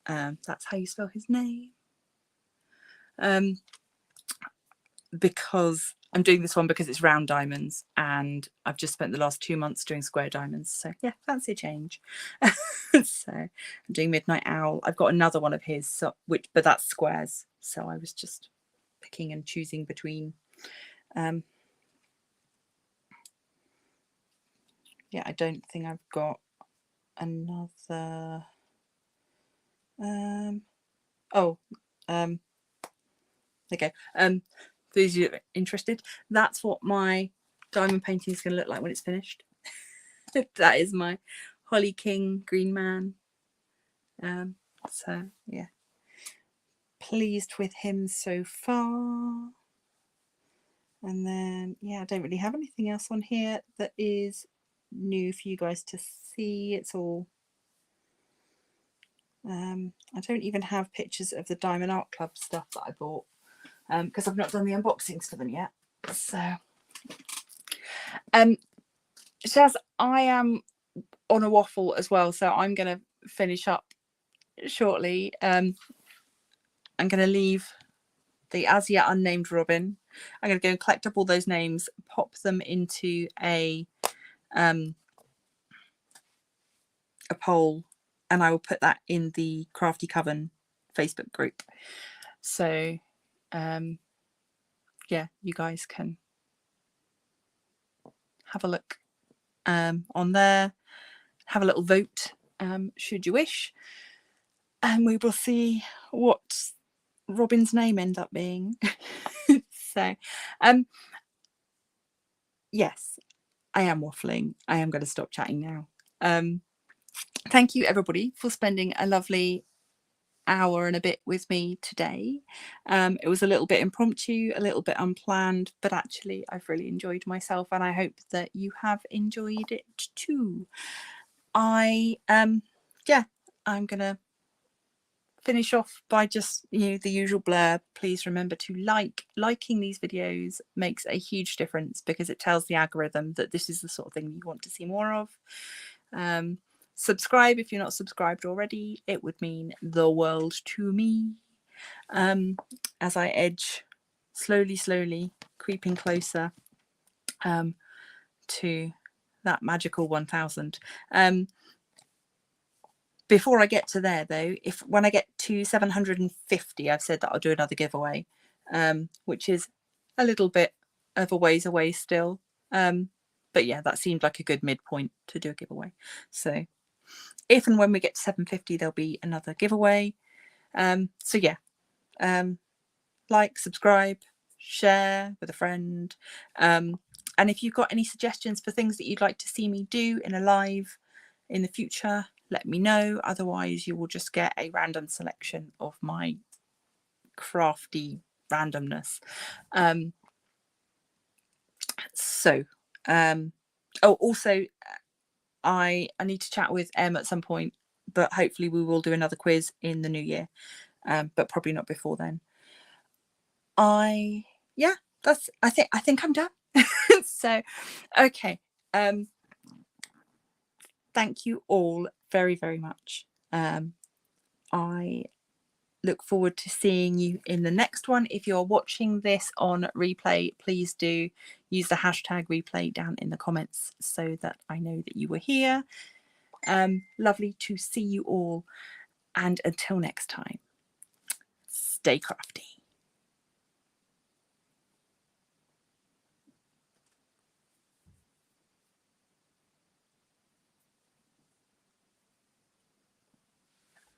That's how you spell his name. Because I'm doing this one because it's round diamonds, and I've just spent the last 2 months doing square diamonds, so yeah, fancy a change. So I'm doing Midnight Owl. I've got another one of his, so, but that's squares, so I was just picking and choosing between. Yeah, I don't think I've got another. Okay. For those of you interested, that's what my diamond painting is going to look like when it's finished. That is my Holly King Green Man. So yeah, pleased with him so far. And then yeah, I don't really have anything else on here that is new for you guys to see. It's all I don't even have pictures of the Diamond Art Club stuff that I bought, because I've not done the unboxings for them yet. So Shaz, I am on a waffle as well, so I'm going to finish up shortly. I'm going to leave the as yet unnamed Robin. I'm going to go and collect up all those names, pop them into a poll, and I will put that in the Crafty Coven Facebook group. So yeah, you guys can have a look on there, have a little vote should you wish, and we will see what Robin's name end up being. So yes, I am waffling. I am going to stop chatting now. Thank you everybody for spending a lovely hour and a bit with me today. It was a little bit impromptu, a little bit unplanned, but actually I've really enjoyed myself, and I hope that you have enjoyed it too. yeah, I'm gonna finish off by just, you know, the usual blurb. Please remember to liking these videos makes a huge difference, because it tells the algorithm that this is the sort of thing you want to see more of. Subscribe if you're not subscribed already. It would mean the world to me, as I edge slowly creeping closer to that magical 1000. Before I get to there though, when I get to 750, I've said that I'll do another giveaway, which is a little bit of a ways away still. But yeah, that seemed like a good midpoint to do a giveaway. So if and when we get to 750, there'll be another giveaway. So yeah, like, subscribe, share with a friend. And if you've got any suggestions for things that you'd like to see me do in a live in the future, let me know. Otherwise, you will just get a random selection of my crafty randomness. Also, I need to chat with Em at some point, but hopefully we will do another quiz in the new year, but probably not before then. I think I'm done. So okay, thank you all very much. I look forward to seeing you in the next one. If you're watching this on replay, please do use the hashtag replay down in the comments so that I know that you were here. Lovely to see you all, and until next time, stay crafty.